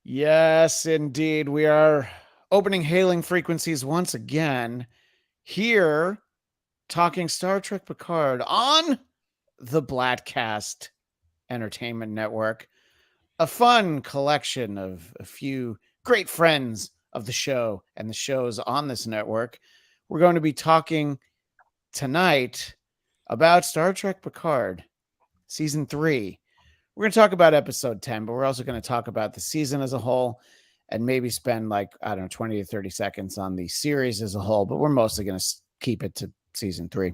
Yes, indeed. We are opening hailing frequencies once again here talking Star Trek Picard on the Bladcast Entertainment Network. A fun collection of a few great friends of the show and the shows on this network. We're going to be talking tonight about Star Trek Picard, Season 3. We're going to talk about episode 10, but we're also going to talk about the season as a whole and maybe spend like, I don't know, 20 to 30 seconds on the series as a whole, but we're mostly going to keep it to season 3.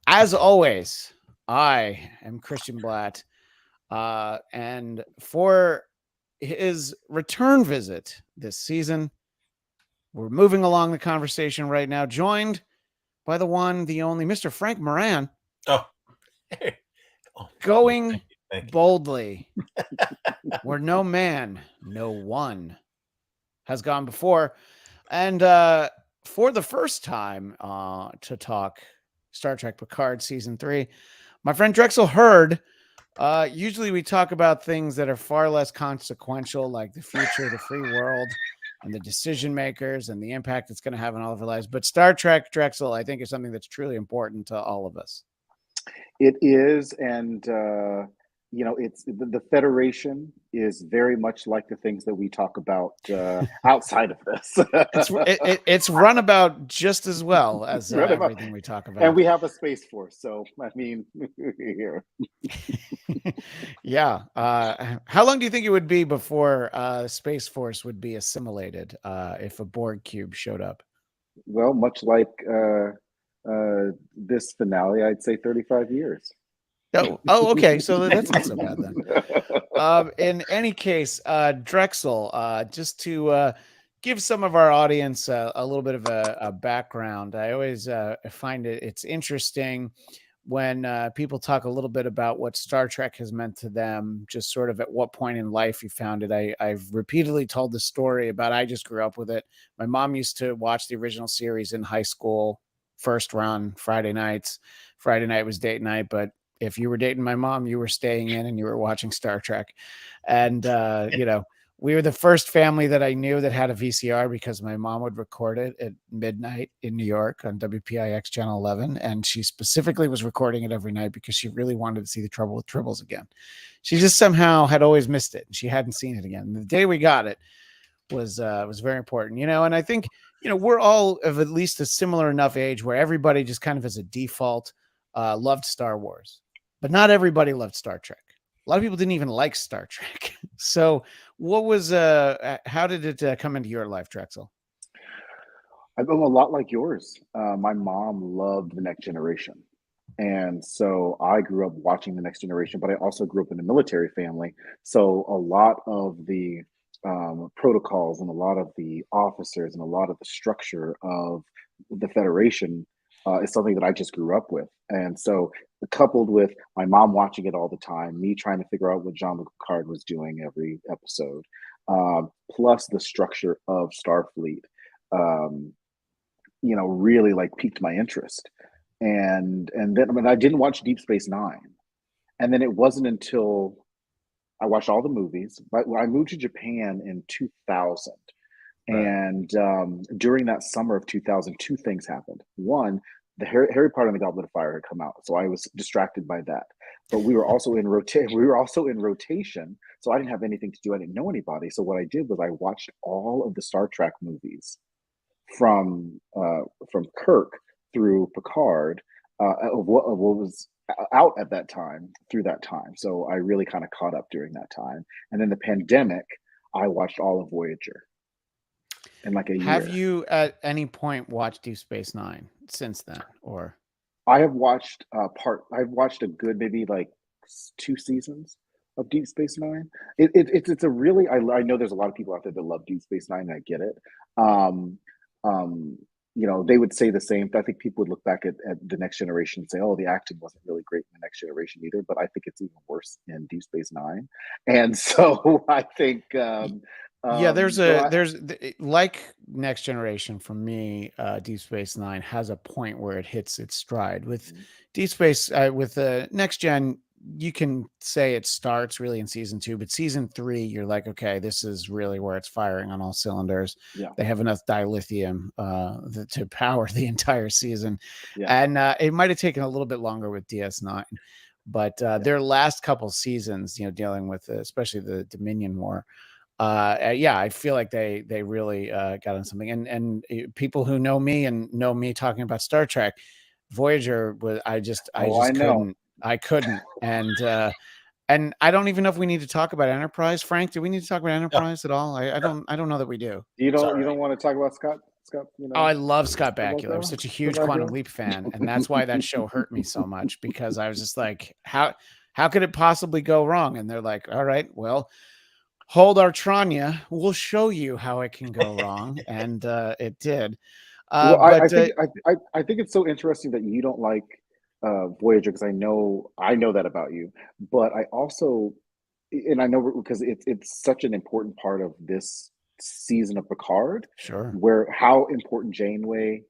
As always, I am Christian Blatt. And for his return visit this season, we're moving along the conversation right now, joined by the one, the only Mr. Frank Moran. Oh, going thank you. Boldly where no man, no one has gone before. And for the first time to talk Star Trek Picard Season 3, my friend Drexel heard. Usually we talk about things that are far less consequential, like the future of the free world and the decision makers and the impact it's going to have on all of our lives. But Star Trek, Drexel, I think is something that's truly important to all of us. It is, and it's the Federation is very much like the things that we talk about outside of this. It's run about just as well as everything we talk about, and we have a Space Force. So I mean, here. Yeah. How long do you think it would be before Space Force would be assimilated if a Borg cube showed up? Well, much like this finale, I'd say 35 years. Oh, okay. So that's not so bad then. In any case, Drexel, just to give some of our audience a little bit of a background, I always find it's interesting when people talk a little bit about what Star Trek has meant to them, just sort of at what point in life you found it. I've repeatedly told the story about I just grew up with it. My mom used to watch the original series in high school, first run, Friday nights. Friday night was date night, but if you were dating my mom, you were staying in and you were watching Star Trek. And, we were the first family that I knew that had a VCR because my mom would record it at midnight in New York on WPIX Channel 11. And she specifically was recording it every night because she really wanted to see The Trouble with Tribbles again. She just somehow had always missed it and she hadn't seen it again. And the day we got it was very important, and I think, we're all of at least a similar enough age where everybody just kind of as a default loved Star Wars, but not everybody loved Star Trek. A lot of people didn't even like Star Trek. So what was, how did it come into your life, Drexel? I've been a lot like yours. My mom loved The Next Generation. And so I grew up watching The Next Generation, but I also grew up in a military family. So a lot of the protocols and a lot of the officers and a lot of the structure of the Federation is something that I just grew up with. And so coupled with my mom watching it all the time, me trying to figure out what Jean-Luc Picard was doing every episode, plus the structure of Starfleet, really like piqued my interest. And then I didn't watch Deep Space Nine. And then it wasn't until I watched all the movies, but I moved to Japan in 2000. Right. And during that summer of 2000, two things happened. One, the Harry Potter and the Goblet of Fire had come out, so I was distracted by that. But we were also in rotation, so I didn't have anything to do. I didn't know anybody. So what I did was I watched all of the Star Trek movies from Kirk through Picard of what was out at that time through that time. So I really kind of caught up during that time. And then the pandemic, I watched all of Voyager. In like a year. Have you at any point watched Deep Space Nine since then, or? I have watched I've watched a good maybe like 2 seasons of Deep Space Nine. It's a really I know there's a lot of people out there that love Deep Space Nine. And I get it. They would say the same. I think people would look back at The Next Generation and say, "Oh, the acting wasn't really great in The Next Generation either." But I think it's even worse in Deep Space Nine. And so I think. There's like Next Generation for me. Deep Space Nine has a point where it hits its stride with Deep Space with the Next Gen. you can say it starts really in season 2, but season 3, you're like, okay, this is really where it's firing on all cylinders. Yeah. They have enough dilithium to power the entire season. Yeah. And it might have taken a little bit longer with DS9, but their last couple seasons, dealing with especially the Dominion War, yeah, I feel like they really got on something. And people who know me and know me talking about Star Trek, Voyager was I just I know. couldn't. And I don't even know if we need to talk about Enterprise. Frank, do we need to talk about Yeah. Enterprise at all? I don't know that we do. You all don't right. want to talk about Scott? Oh, I love Scott Scott Bakula. I was Bakula? such a huge Scott Quantum Bakula? Leap fan, and that's why that show hurt me so much, because I was just like, how could it possibly go wrong? And they're like, all right, well, hold our Tranya, we'll show you how it can go wrong, and it did. Well, But I think it's so interesting that you don't like Voyager, because I know that about you, but I also, and I know because it's such an important part of this season of Picard, sure, where how important Janeway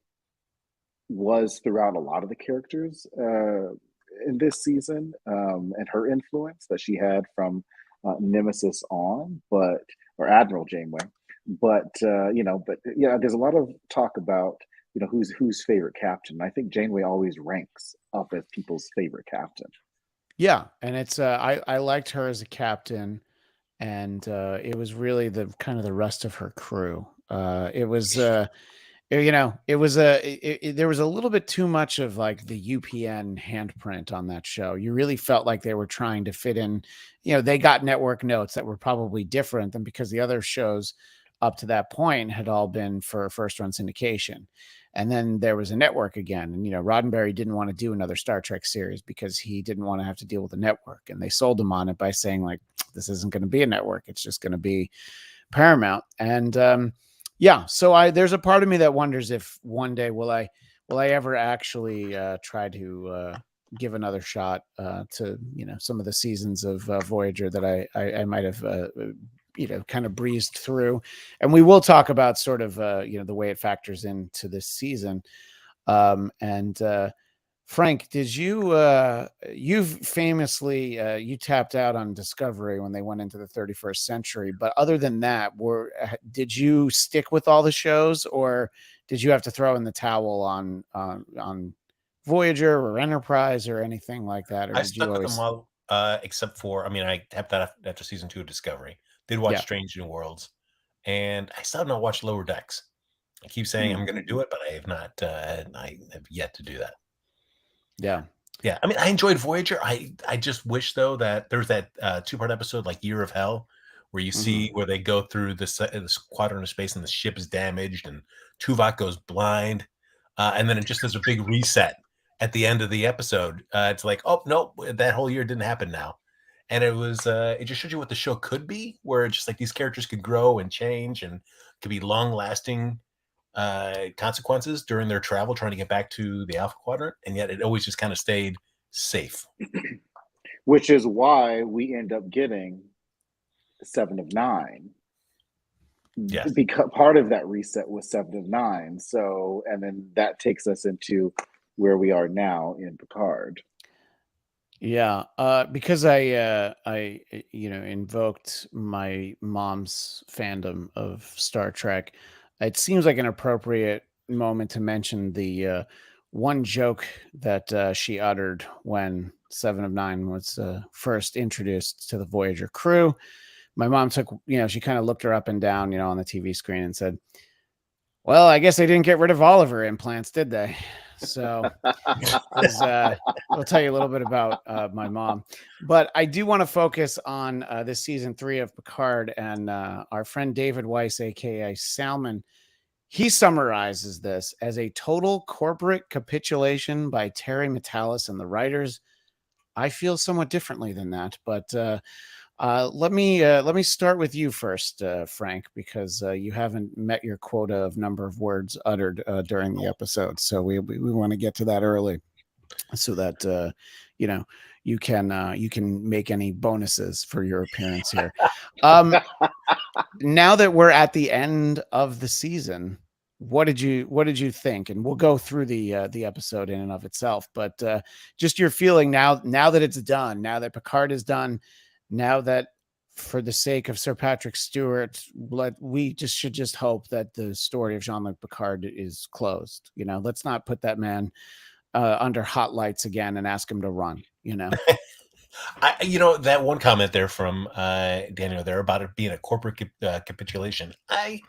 was throughout a lot of the characters in this season, and her influence that she had from Nemesis on, or Admiral Janeway. But but yeah, there's a lot of talk about who's favorite captain. I think Janeway always ranks up as people's favorite captain. yeah, and it's I liked her as a captain, and it was really the kind of the rest of her crew. It was it was there was a little bit too much of like the UPN handprint on that show. You really felt like they were trying to fit in, they got network notes that were probably different than, because the other shows up to that point had all been for first run syndication. And then there was a network again. And, Roddenberry didn't want to do another Star Trek series because he didn't want to have to deal with the network. And they sold him on it by saying, like, this isn't going to be a network. It's just going to be Paramount. And yeah, so there's a part of me that wonders if one day will I ever actually try to give another shot to some of the seasons of Voyager that I might have kind of breezed through. And we will talk about sort of the way it factors into this season. And Frank, did you famously you tapped out on Discovery when they went into the 31st century, but other than that, did you stick with all the shows, or did you have to throw in the towel on Voyager or Enterprise or anything like that? Or I did stuck you with always them all, except for, I mean, I tapped that after season 2 of Discovery. Did watch Yeah. Strange New Worlds, and I still have not watched Lower Decks. I keep saying I'm going to do it, but I have not. I have yet to do that. Yeah. Yeah, I mean, I enjoyed Voyager. I just wish, though, that there's that 2-part episode, like Year of Hell, where you see where they go through this quadrant of space and the ship is damaged and Tuvok goes blind, and then it just does a big reset at the end of the episode. It's like, oh no, that whole year didn't happen now, and it just showed you what the show could be, where it's just like these characters could grow and change and could be long lasting consequences during their travel trying to get back to the Alpha Quadrant, and yet it always just kind of stayed safe. Which is why we end up getting 7 of 9. Yes. Because part of that reset was 7 of 9. So, and then that takes us into where we are now in Picard. Yeah, because I invoked my mom's fandom of Star Trek. It seems like an appropriate moment to mention the one joke that she uttered when 7 of 9 was first introduced to the Voyager crew. My mom took, she kind of looked her up and down, on the TV screen and said, "Well, I guess they didn't get rid of all of her implants, did they?" So I'll tell you a little bit about my mom. But I do want to focus on this season 3 of Picard, and our friend David Weiss, aka Salmon. He summarizes this as a total corporate capitulation by Terry Matalas and the writers. I feel somewhat differently than that, but let me start with you first, Frank, because you haven't met your quota of number of words uttered during the episode. So we want to get to that early, so that you can make any bonuses for your appearance here. Now that we're at the end of the season, what did you think? And we'll go through the episode in and of itself, but just your feeling now that it's done, now that Picard is done, now that, for the sake of Sir Patrick Stewart, we should just hope that the story of Jean-Luc Picard is closed. Let's not put that man under hot lights again and ask him to run. That one comment there from Daniel there about it being a corporate capitulation. I,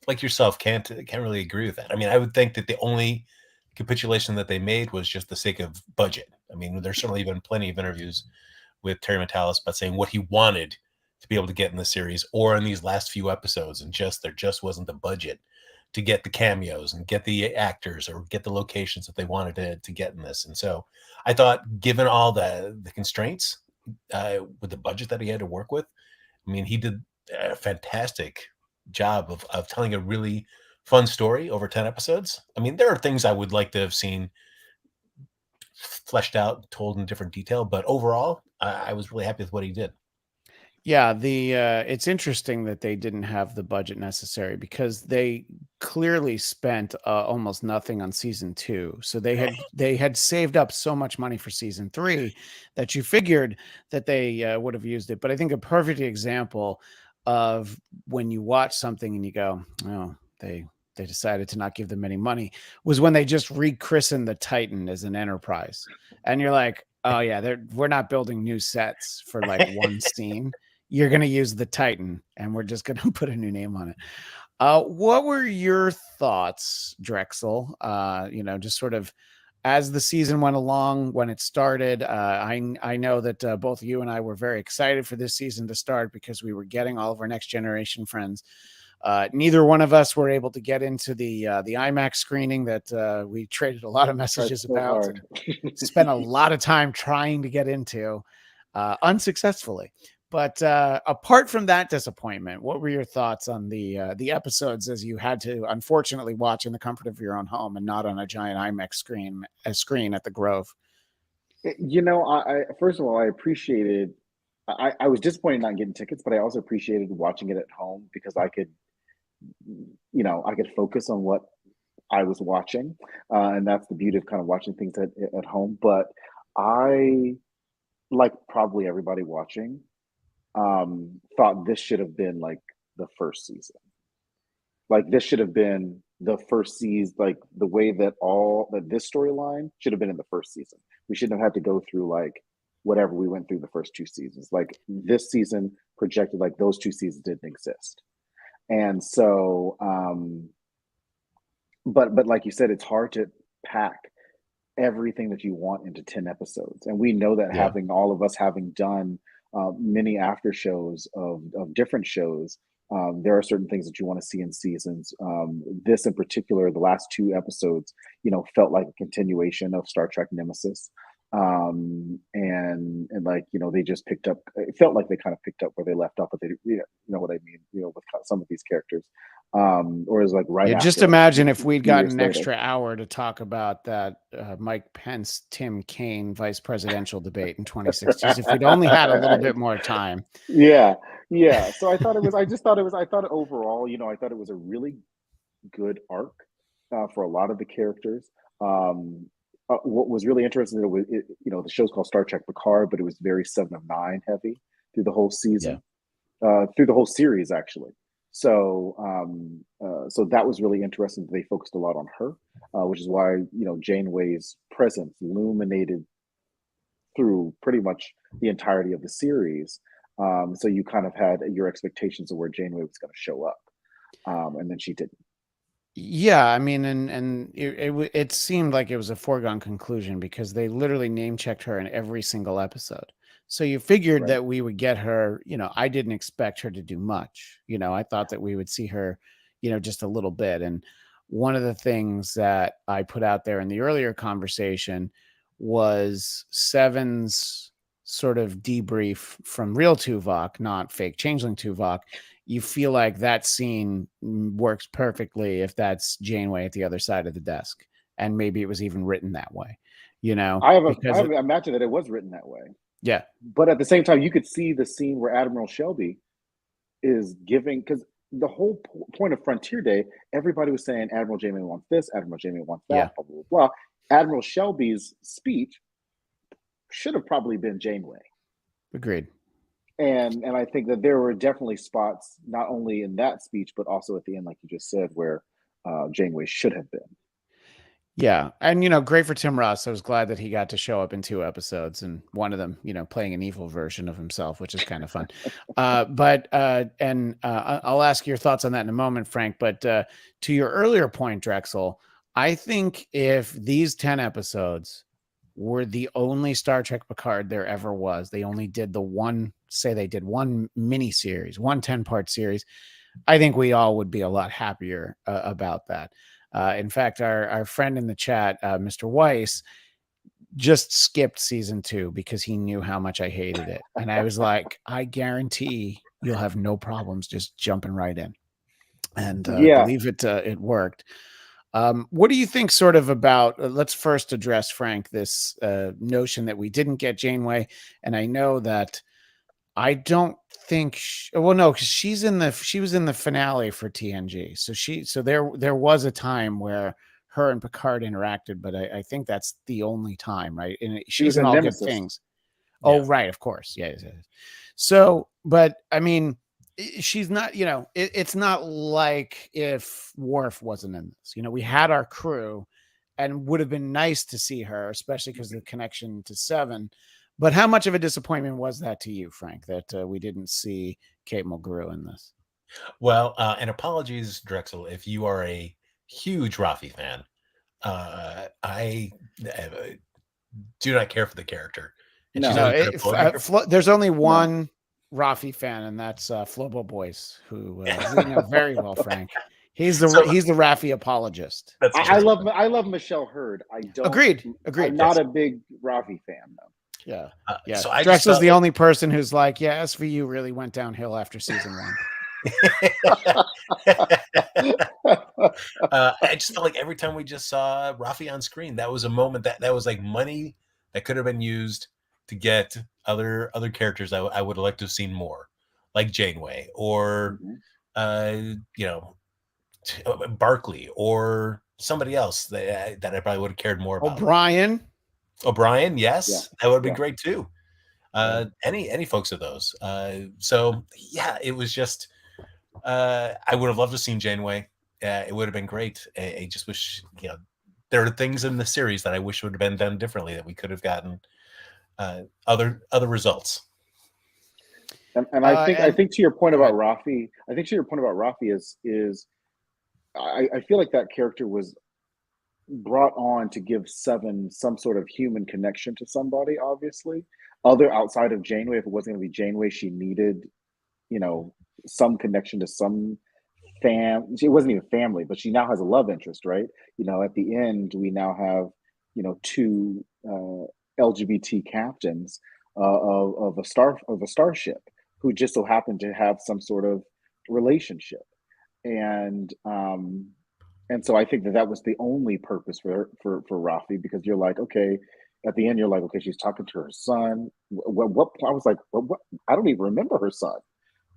like yourself, can't really agree with that. I mean, I would think that the only capitulation that they made was just the sake of budget. I mean, there's certainly been plenty of interviews with Terry Matalas about saying what he wanted to be able to get in the series or in these last few episodes, and there just wasn't the budget to get the cameos and get the actors or get the locations that they wanted to get in this. And so I thought, given all the constraints with the budget that he had to work with, I mean, he did a fantastic job of telling a really fun story over 10 episodes. I mean, there are things I would like to have seen fleshed out, told in different detail, but overall, I was really happy with what he did. Yeah, it's interesting that they didn't have the budget necessary, because they clearly spent almost nothing on season 2. So they had saved up so much money for season 3 that you figured that they would have used it. But I think a perfect example of when you watch something and you go, oh, they decided to not give them any money, was when they just rechristened the Titan as an Enterprise. And you're like, oh yeah, we're not building new sets for like one scene. You're going to use the Titan, and we're just going to put a new name on it. What were your thoughts, Drexel? Just sort of as the season went along, when it started. I know that both you and I were very excited for this season to start, because we were getting all of our Next Generation friends. Neither one of us were able to get into the IMAX screening that we traded a lot of messages about and spent a lot of time trying to get into, unsuccessfully. But apart from that disappointment, what were your thoughts on the episodes as you had to, unfortunately, watch in the comfort of your own home and not on a giant IMAX screen at the Grove? I first of all, I appreciated. I was disappointed not getting tickets, but I also appreciated watching it at home, because I could focus on what I was watching, and that's the beauty of kind of watching things at home. But I, like probably everybody watching, thought this should have been like the first season. Like this should have been the first season, like the way that this storyline should have been in the first season. We shouldn't have had to go through like whatever we went through the first 2 seasons. Like this season projected like those 2 seasons didn't exist. And so, but like you said, it's hard to pack everything that you want into 10 episodes. And we know that having done many after shows of different shows, there are certain things that you want to see in seasons. This in particular, the last 2 episodes, felt like a continuation of Star Trek Nemesis. And like, they just picked up, it felt like they kind of picked up where they left off, but they, you know what I mean, with some of these characters. Or is like right after, just imagine if we'd gotten an later. extra hour to talk about that Mike Pence, Tim Kaine vice presidential debate in 2016. If we'd only had a little bit more time. Yeah. So I thought overall, I thought it was a really good arc for a lot of the characters. What was really interesting, the show's called Star Trek Picard, but it was very 7 of 9 heavy through the whole season, through the whole series, actually. So, so that was really interesting. They focused a lot on her, which is why, Janeway's presence illuminated through pretty much the entirety of the series. So you kind of had your expectations of where Janeway was going to show up, and then she didn't. Yeah, I mean, and it seemed like it was a foregone conclusion, because they literally name checked her in every single episode. So you figured that we would get her. I didn't expect her to do much. I thought that we would see her, just a little bit. And one of the things that I put out there in the earlier conversation was Seven's sort of debrief from real Tuvok, not fake changeling Tuvok. You feel like that scene works perfectly if that's Janeway at the other side of the desk. And maybe it was even written that way, I imagine that it was written that way. Yeah. But at the same time, you could see the scene where Admiral Shelby is giving, because the whole point of Frontier Day, everybody was saying Admiral Janeway wants this, Admiral Janeway wants Yeah. that, blah blah blah. Admiral Shelby's speech should have probably been Janeway. Agreed. And I think that there were definitely spots, not only in that speech, but also at the end, like you just said, where Janeway should have been. Yeah. And, you know, great for Tim Russ. I was glad that he got to show up in 2 episodes, and one of them, you know, playing an evil version of himself, which is kind of fun. I'll ask your thoughts on that in a moment, Frank. But to your earlier point, Drexel, I think if these 10 episodes were the only Star Trek Picard there ever was, they only did one mini series, one 10-part series, I think we all would be a lot happier about that. In fact, our friend in the chat, Mr. Weiss, just skipped season 2 because he knew how much I hated it. And I was like, I guarantee you'll have no problems just jumping right in. And Yeah. believe it worked. What do you think sort of about, let's first address, Frank, this notion that we didn't get Janeway. And I know that I don't think, because she was in the finale for TNG. So there was a time where her and Picard interacted, but I think that's the only time, right? And she's in All Good Things. Yeah. Oh, right. Of course. Yeah. So, but I mean, she's not, you know, it's not like if Worf wasn't in this. You know, we had our crew, and would have been nice to see her, especially because of the connection to Seven. But how much of a disappointment was that to you, Frank, that we didn't see Kate Mulgrew in this? Well, and apologies, Drexel, if you are a huge Rafi fan. I do not care for the character. And there's only one Rafi fan, and that's Flobo Boys, who we know very well, Frank. He's the Rafi apologist. I love Michelle Hurd. I don't. Agreed. I'm not a big Rafi fan, though. Yeah. So Drexel's the only person who's like, yeah, SVU really went downhill after season 1. I just felt like every time we just saw Rafi on screen, that was a moment that was like money that could have been used to get other characters I would have liked to have seen more, like Janeway or Barkley or somebody else that I probably would have cared more about. O'Brien, yes, that would have been great too. Any folks of those. So yeah, it was just I would have loved to have seen Janeway. It would have been great. I just wish, there are things in the series that I wish would have been done differently, that we could have gotten other results. And I think to your point about Rafi, is I feel like that character was brought on to give Seven some sort of human connection to somebody, obviously. Other outside of Janeway, if it wasn't going to be Janeway, she needed, some connection to some she wasn't even family, but she now has a love interest, right? At the end, we now have, 2 LGBT captains of a starship who just so happen to have some sort of relationship. And so I think that was the only purpose for Rafi, because you're like, okay, at the end, you're like, okay, she's talking to her son. What I was like, what? I don't even remember her son.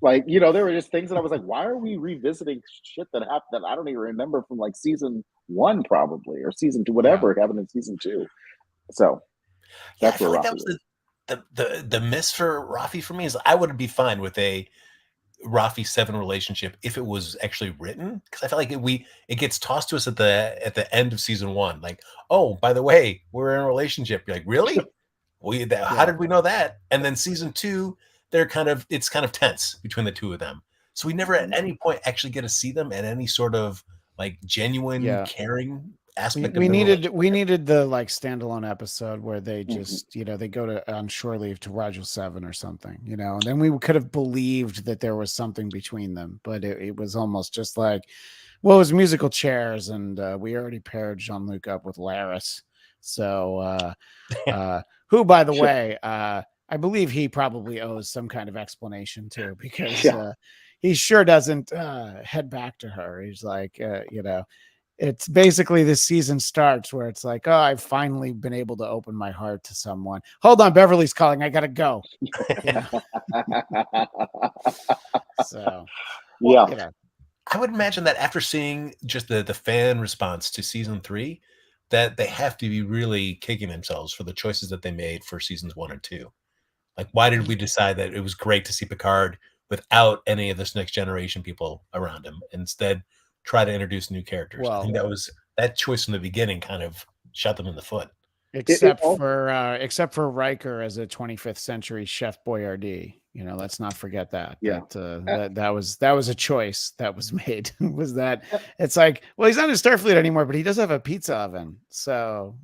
Like, there were just things that I was like, why are we revisiting shit that happened that I don't even remember from like season 1 probably, or season 2, whatever happened in season 2. So that's where Rafi was. The miss for Rafi for me is I would be fine with a Rafi Seven relationship if it was actually written, because I feel like it gets tossed to us at the end of season 1, like, oh, by the way, we're in a relationship. You're like, really? How did we know that? And then season 2, it's kind of tense between the two of them, so we never at any point actually get to see them at any sort of like genuine caring aspect. We needed the like standalone episode where they just they go on shore leave to Rigel 7 or something, and then we could have believed that there was something between them, but it was almost just like, well, it was musical chairs, and we already paired Jean-Luc up with Laris, so who, by the way, I believe he probably owes some kind of explanation too, because he sure doesn't head back to her. He's like, it's basically this season starts where it's like, oh, I've finally been able to open my heart to someone. Hold on, Beverly's calling. I gotta go. So I would imagine that after seeing just the fan response to season 3, that they have to be really kicking themselves for the choices that they made for seasons 1 and 2. Like, why did we decide that it was great to see Picard without any of this next generation people around him? Instead, try to introduce new characters. I think that choice from the beginning kind of shot them in the foot. Except for Riker as a 25th century Chef Boyardee. Let's not forget that. Yeah. That was a choice that was made. Was that it's like, well, he's not in Starfleet anymore, but he does have a pizza oven. So,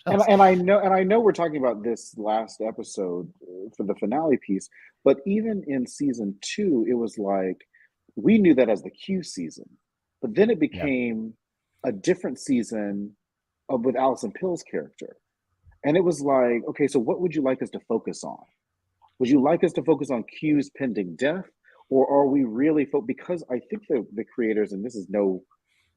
and I know we're talking about this last episode for the finale piece, but even in season 2, it was like we knew that as the Q season, but then it became a different season with Alison Pill's character. And it was like, okay, so what would you like us to focus on? Would you like us to focus on Q's pending death? Or are we really because I think the creators, and this is no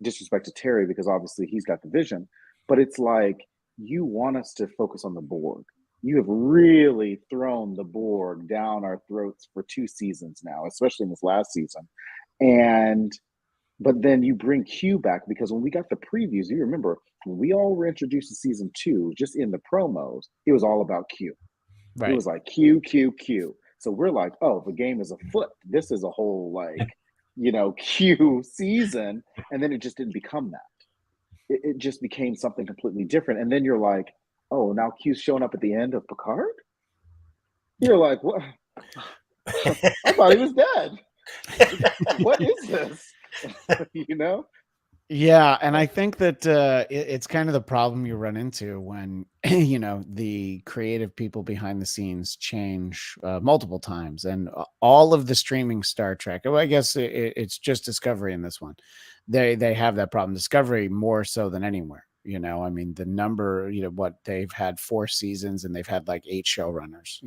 disrespect to Terry, because obviously he's got the vision, but it's like, you want us to focus on the Borg. You have really thrown the Borg down our throats for 2 seasons now, especially in this last season. But then you bring Q back, because when we got the previews, you remember when we all were introduced to season 2, just in the promos, it was all about Q. Right. It was like Q, Q, Q. So we're like, oh, the game is afoot. This is a whole Q season. And then it just didn't become that. It just became something completely different. And then you're like, oh, now Q's showing up at the end of Picard? You're like, what? I thought he was dead. What is this? Yeah, and I think that it's kind of the problem you run into when the creative people behind the scenes change multiple times, and all of the streaming Star Trek. Well, I guess it's just Discovery in this one. They have that problem. Discovery more so than anywhere. I mean, the number, what they've had 4 seasons and they've had like 8 showrunners.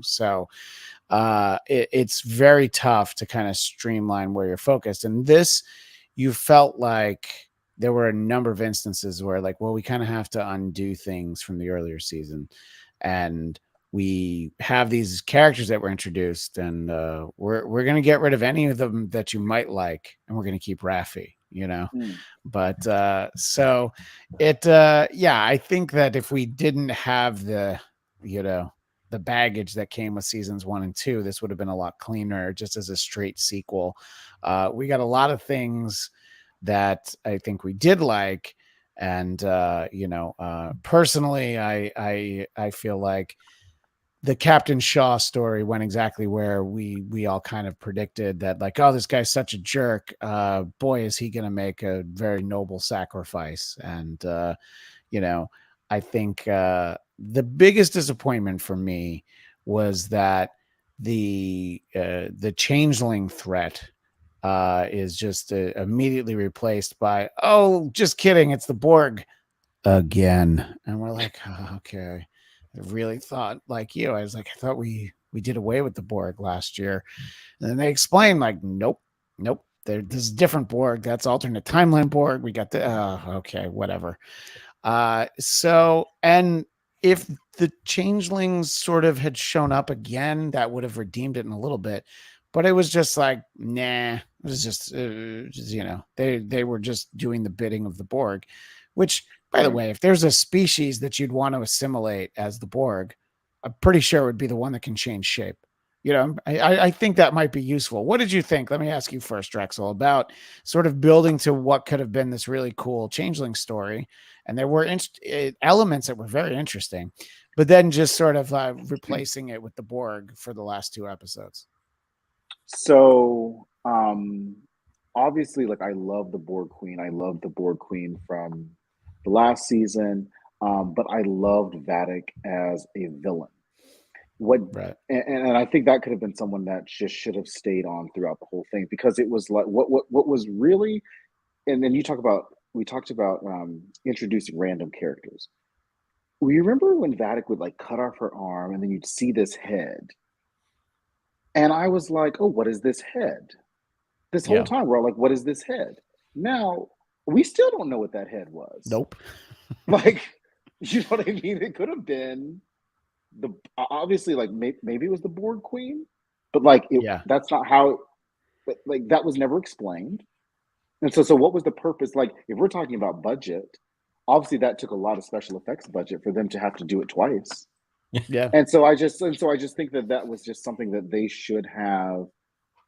So it's very tough to kind of streamline where you're focused. And this, you felt like there were a number of instances where like, well, we kind of have to undo things from the earlier season, and we have these characters that were introduced, and we're going to get rid of any of them that you might like, and we're going to keep Raffi, but so it I think that if we didn't have the baggage that came with seasons 1 and 2, this would have been a lot cleaner just as a straight sequel. We got a lot of things that I think we did like. And, personally, I feel like the Captain Shaw story went exactly where we all kind of predicted, that like, oh, this guy's such a jerk. Boy, is he going to make a very noble sacrifice. And, I think the biggest disappointment for me was that the changeling threat is just immediately replaced by, oh, just kidding, it's the Borg again. And we're like, oh, okay. I really thought like you. I was like, I thought we did away with the Borg last year. And then they explained like, nope. This is different Borg. That's alternate timeline Borg. We got the okay, whatever. So, and if the changelings sort of had shown up again, that would have redeemed it in a little bit. But it was just like, nah. It was just they were just doing the bidding of the Borg, which, by the way, if there's a species that you'd want to assimilate as the Borg, I'm pretty sure it would be the one that can change shape. I think that might be useful. What did you think? Let me ask you first, Drexel, about sort of building to what could have been this really cool changeling story. And there were elements that were very interesting, but then just sort of replacing it with the Borg for the last 2 episodes. So, obviously, like, I love the Borg Queen. I love the Borg Queen from the last season, but I loved Vadic as a villain. Right. And I think that could have been someone that just should have stayed on throughout the whole thing, because it was like what was really, and then we talked about introducing random characters. We remember when Vadic would like cut off her arm, and then you'd see this head. And I was like, oh, what is this head? This whole time we're all like, what is this head? Now, we still don't know what that head was. Nope. Like, you know what I mean? It could have been obviously, like, maybe it was the Borg Queen, but like, that's not how, like, that was never explained. And so what was the purpose? Like, if we're talking about budget, obviously that took a lot of special effects budget for them to have to do it twice. Yeah. And so I just think that was just something that they should have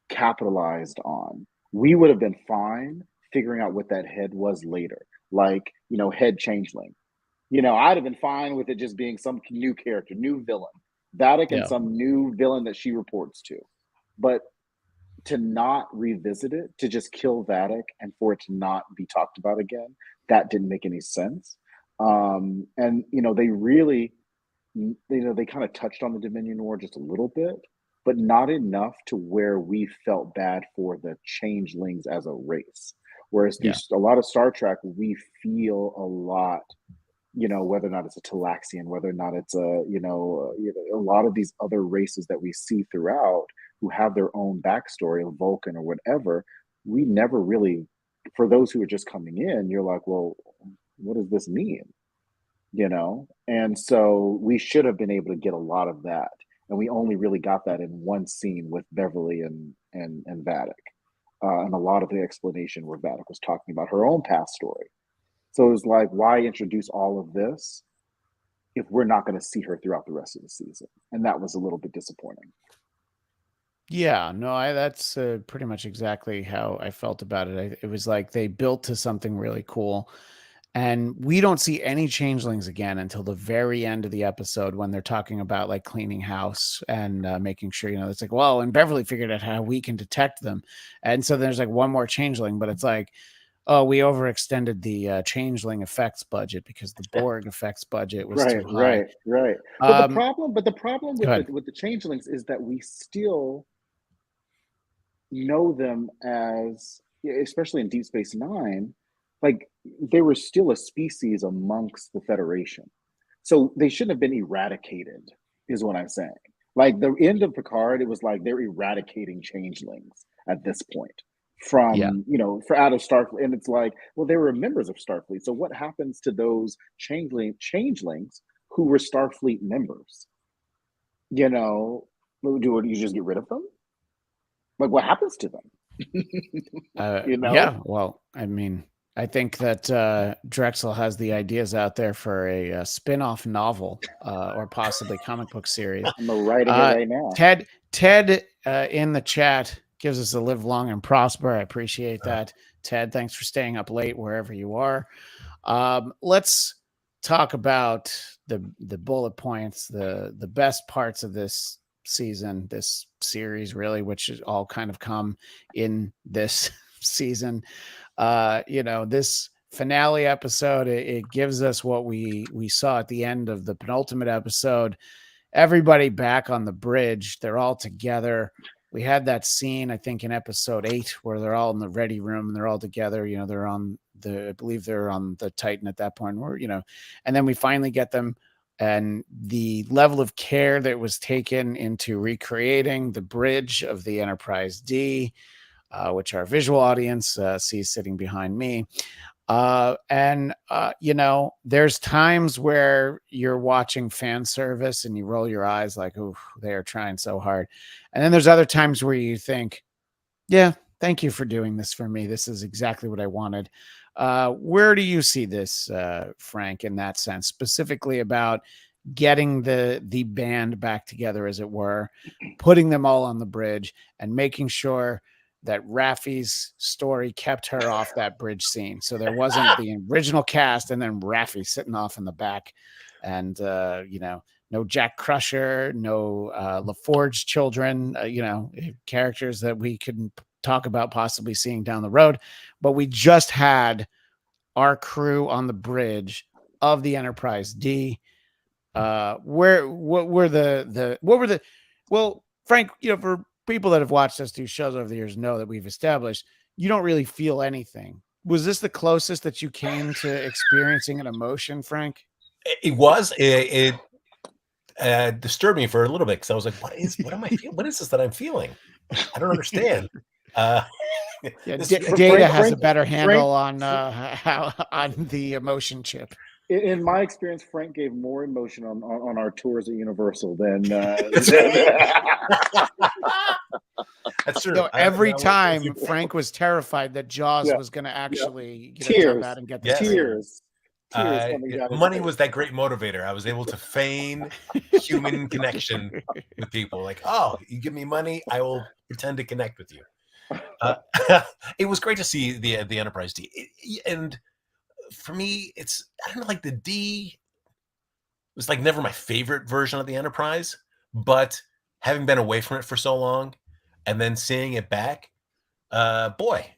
capitalized on. We would have been fine figuring out what that head was later, like, head changeling. I'd have been fine with it just being some new character, new villain, Vadic, and Yeah. some new villain that she reports to. But to not revisit it, to just kill Vadic and for it to not be talked about again, that didn't make any sense. And they really, they kind of touched on the Dominion War just a little bit, but not enough to where we felt bad for the changelings as a race. Whereas a lot of Star Trek, we feel a lot, whether or not it's a Talaxian, whether or not it's a lot of these other races that we see throughout who have their own backstory, of Vulcan or whatever. We never really, for those who are just coming in, you're like, well, what does this mean? And so we should have been able to get a lot of that. And we only really got that in one scene with Beverly and Vadic. And a lot of the explanation where Vadic was talking about her own past story. So it was like, why introduce all of this if we're not going to see her throughout the rest of the season? And that was a little bit disappointing. Yeah, no, that's pretty much exactly how I felt about it. It was like they built to something really cool. And we don't see any changelings again until the very end of the episode when they're talking about like cleaning house and making sure, it's like, well, and Beverly figured out how we can detect them. And so there's like one more changeling, but it's like, oh, we overextended the changeling effects budget because the Borg effects budget was too high. Right. But the problem with the changelings is that we still know them as, especially in Deep Space Nine, like they were still a species amongst the Federation. So they shouldn't have been eradicated, is what I'm saying. Like the end of Picard, it was like they're eradicating changelings at this point from, for out of Starfleet. And it's like, well, they were members of Starfleet. So what happens to those changelings who were Starfleet members? Do you just get rid of them? Like, what happens to them? Yeah, well, I mean, I think that Drexel has the ideas out there for a spin-off novel or possibly comic book series. I'm writing it right now. Ted in the chat gives us a live long and prosper. I appreciate that. Ted, thanks for staying up late wherever you are. Let's talk about the bullet points, the best parts of this season, this series, really, which is all kind of come in this season. This finale episode, it gives us what we saw at the end of the penultimate episode. Everybody back on the bridge, they're all together. We had that scene, I think, in episode 8 where they're all in the ready room and they're all together. They're on I believe they're on the Titan at that point, where, and then we finally get them. And the level of care that was taken into recreating the bridge of the Enterprise D, which our visual audience sees sitting behind me. There's times where you're watching fan service and you roll your eyes like, oh, they are trying so hard. And then there's other times where you think, yeah, thank you for doing this for me. This is exactly what I wanted. Where do you see this, Frank, in that sense, specifically about getting the band back together, as it were, putting them all on the bridge and making sure that Raffi's story kept her off that bridge scene? So there wasn't the original cast and then Raffi sitting off in the back, and no Jack Crusher, no LaForge children, characters that we could talk about possibly seeing down the road. But we just had our crew on the bridge of the Enterprise D. What were the well, Frank, for people that have watched us do shows over the years know that we've established you don't really feel anything. Was this the closest that you came to experiencing an emotion, Frank? It was. It disturbed me for a little bit because I was like, what am I feeling? What is this that I'm feeling? I don't understand. Data has a better handle on the emotion chip. In my experience, Frank gave more emotion on our tours at Universal than That's true. No, every I work with you. time Frank was terrified that Jaws Yeah, was going to yeah. actually, come Tears, out and get the Yes. trailer. tears coming down his Money face. was that great motivator. I was able to feign human connection with people. Like, oh, you give me money, I will pretend to connect with you. Uh, it was great to see the Enterprise D, and for me, it's I don't know, like the D was like never my favorite version of the Enterprise, but having been away from it for so long, and then seeing it back, boy,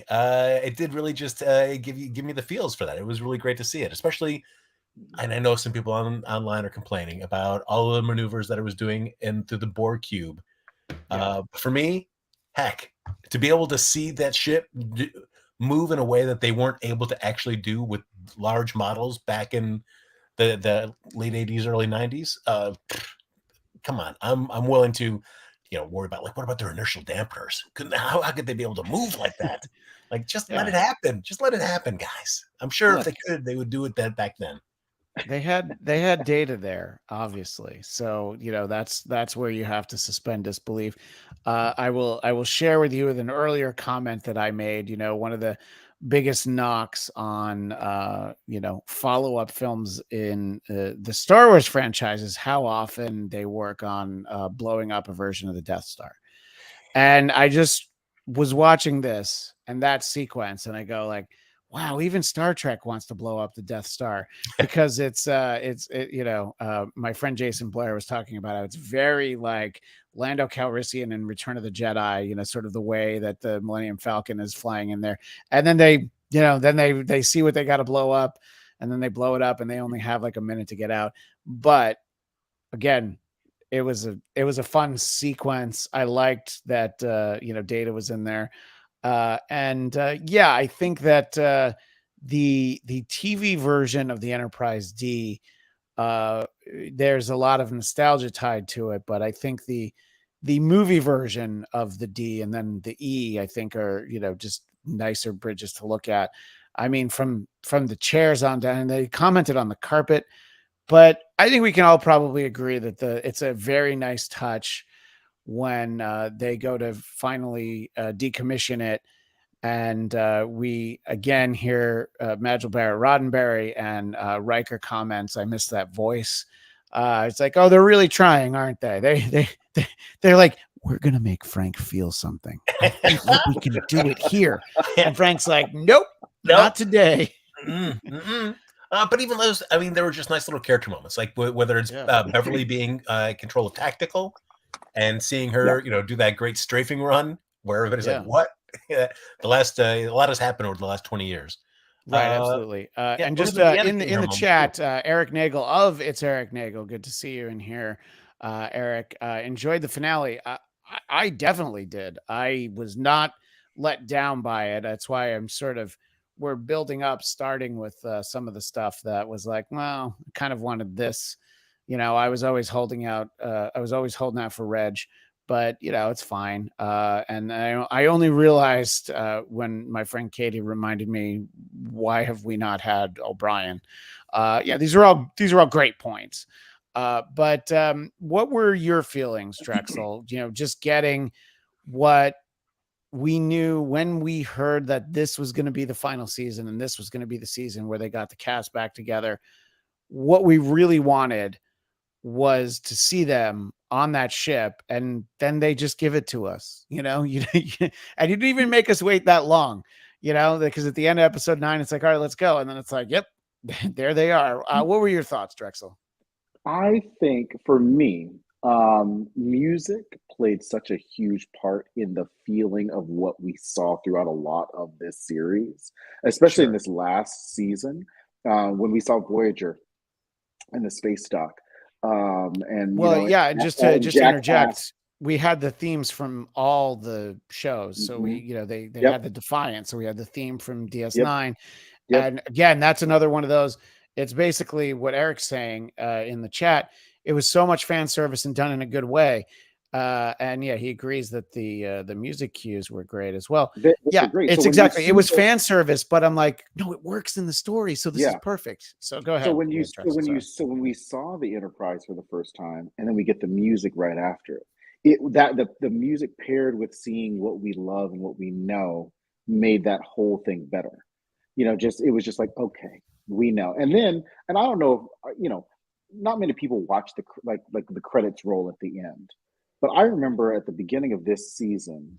it did really just give me the feels for that. It was really great to see it, especially. And I know some people online are complaining about all of the maneuvers that it was doing in through the Borg cube. For me, heck, to be able to see that ship move in a way that they weren't able to actually do with large models back in the late 80s, early 90s. Come on, I'm willing to, worry about like what about their inertial dampeners? How could they be able to move like that? Like just let it happen. Just let it happen, guys. I'm sure if they could, they would do it back then. They had data there, obviously. So, that's where you have to suspend disbelief. I will share with you with an earlier comment that I made. One of the biggest knocks on follow-up films in the Star Wars franchise is how often they work on blowing up a version of the Death Star. And I just was watching this and that sequence, and I go like, wow, even Star Trek wants to blow up the Death Star, because my friend Jason Blair was talking about it. It's very like Lando Calrissian in Return of the Jedi, sort of the way that the Millennium Falcon is flying in there. And then they see what they got to blow up, and then they blow it up, and they only have like a minute to get out. But again, it was a fun sequence. I liked that, Data was in there. I think that the TV version of the Enterprise D, there's a lot of nostalgia tied to it, but I think the movie version of the D and then the E, I think, are just nicer bridges to look at. I mean, from the chairs on down, and they commented on the carpet, but I think we can all probably agree that it's a very nice touch when they go to finally decommission it. And we again hear Majel Barrett Roddenberry, and Riker comments, "I miss that voice." It's like, oh, they're really trying, aren't they? They're like, we're gonna make Frank feel something. I think that we can do it here. And Frank's like, nope. Not today. But even those, I mean, there were just nice little character moments, like whether it's Beverly being control of tactical and seeing her, do that great strafing run where everybody's like, what? A lot has happened over the last 20 years. Right, absolutely. And just in the chat, Eric Nagel of It's Eric Nagel. Good to see you in here, Eric. Enjoyed the finale. I definitely did. I was not let down by it. That's why we're building up, starting with some of the stuff that was like, well, I kind of wanted this. I was always holding out. I was always holding out for Reg. But it's fine. And I only realized when my friend Katie reminded me, why have we not had O'Brien? These are all great points. But what were your feelings, Drexel? Just getting what we knew when we heard that this was going to be the final season, and this was going to be the season where they got the cast back together. What we really wanted was to see them on that ship, and then they just give it to us, and you didn't even make us wait that long, because at the end of episode 9, it's like, all right, let's go. And then it's like, yep, there they are. What were your thoughts, Drexel? I think for me, music played such a huge part in the feeling of what we saw throughout a lot of this series, especially in this last season, when we saw Voyager and the space dock. Just to interject, we had the themes from all the shows. So we, they had the Defiant. So we had the theme from DS9. And again, that's another one of those. It's basically what Eric's saying in the chat. It was so much fan service and done in a good way. He agrees that the music cues were great as well. Great. It's exactly. It was fan service, but I'm like, no, it works in the story, so this is perfect. So go ahead. So when we saw the Enterprise for the first time, and then we get the music right after it, the music paired with seeing what we love and what we know made that whole thing better. Just it was just like, okay, we know. And I don't know if, not many people watch like the credits roll at the end, but I remember at the beginning of this season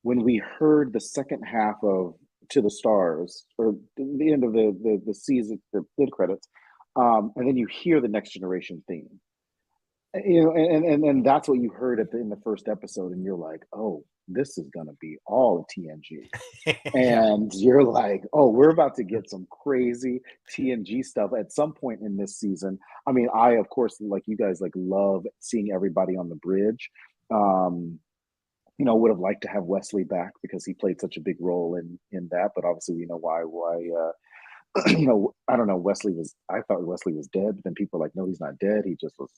when we heard the second half of To the Stars, or the end of the season, the mid credits, and then you hear the Next Generation theme. And that's what you heard in the first episode, and you're like, oh, this is gonna be all TNG. Yeah. And you're like, oh, we're about to get some crazy TNG stuff at some point in this season. I mean, I of course, like you guys, like love seeing everybody on the bridge. Would have liked to have Wesley back because he played such a big role in that, but obviously we know why I don't know. I thought Wesley was dead, but then people are like, no, he's not dead. He just was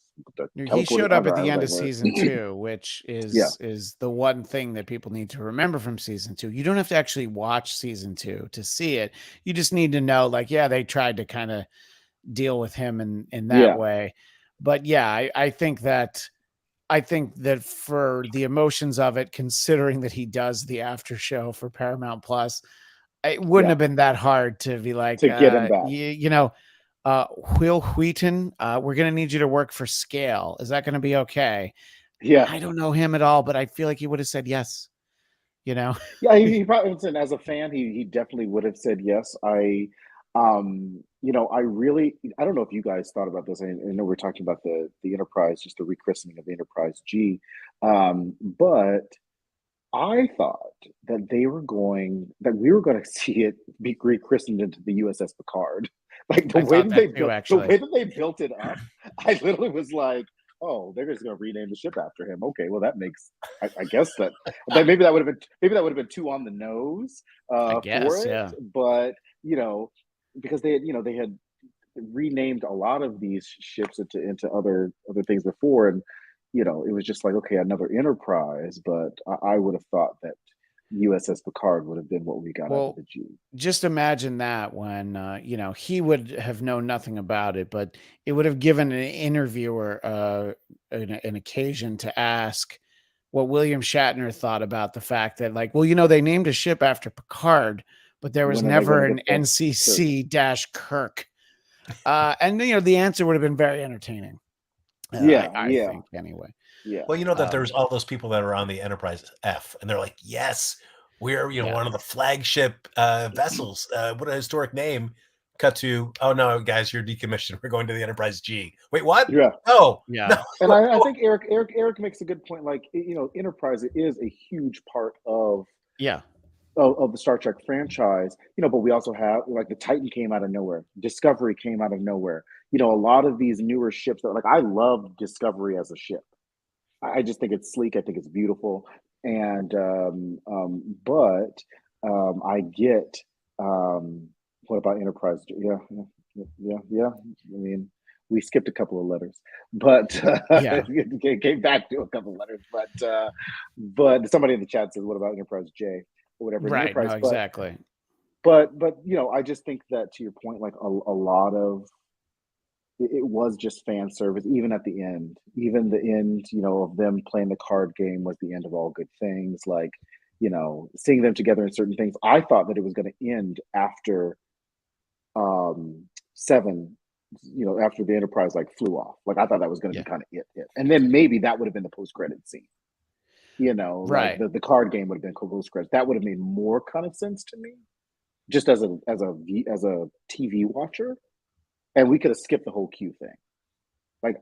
He teleported. showed up at the I was end like, of what? season 2, which is the one thing that people need to remember from season 2. You don't have to actually watch season 2 to see it. You just need to know, like, yeah, they tried to kind of deal with him in that way. But yeah, I think that for the emotions of it, considering that he does the after show for Paramount Plus, it wouldn't have been that hard to be like, to get him back. Will Wheaton, we're going to need you to work for Scale. Is that going to be okay? Yeah. I don't know him at all, but I feel like he would have said yes. Yeah, he probably, as a fan, he definitely would have said yes. I don't know if you guys thought about this. I know we're talking about the Enterprise, just the rechristening of the Enterprise G, but I thought that we were going to see it be rechristened into the USS Picard. Like the way that they built it up, I literally was like, oh, they're just going to rename the ship after him. Okay, well that makes, I guess that maybe that would have been too on the nose for it. Yeah. But because they had renamed a lot of these ships into other things before, and it was just like, okay, another Enterprise, but I would have thought that USS Picard would have been what we got out of the G. Just imagine that when, he would have known nothing about it, but it would have given an interviewer an occasion to ask what William Shatner thought about the fact that, like, well, they named a ship after Picard, but there was never an NCC-Kirk. And, the answer would have been very entertaining. I think anyway. Yeah. Well, that there's all those people that are on the Enterprise F, and they're like, yes, we're one of the flagship vessels. What a historic name. Cut to, oh no, guys, you're decommissioned. We're going to the Enterprise G. Wait, what? Yeah. Oh, yeah. No. And I think Eric makes a good point. Like, Enterprise is a huge part of of the Star Trek franchise, but we also have, like, the Titan came out of nowhere. Discovery came out of nowhere. A lot of these newer ships that, like, I love Discovery as a ship. I just think it's sleek. I think it's beautiful. And, but I get, what about Enterprise? Yeah. I mean, we skipped a couple of letters, but came back to a couple of letters, but somebody in the chat says, what about Enterprise J? Whatever. Right. No, exactly. But I just think that, to your point, like a lot of it was just fan service. Even at the end, of them playing the card game was the end of all good things. Like, seeing them together in certain things. I thought that it was going to end after 7. After the Enterprise like flew off. Like, I thought that was going to be kind of it, and then maybe that would have been the post-credit scene. Right. Like the card game would have been post-credits. That would have made more kind of sense to me, just as a TV watcher. And we could have skipped the whole Q thing. Like,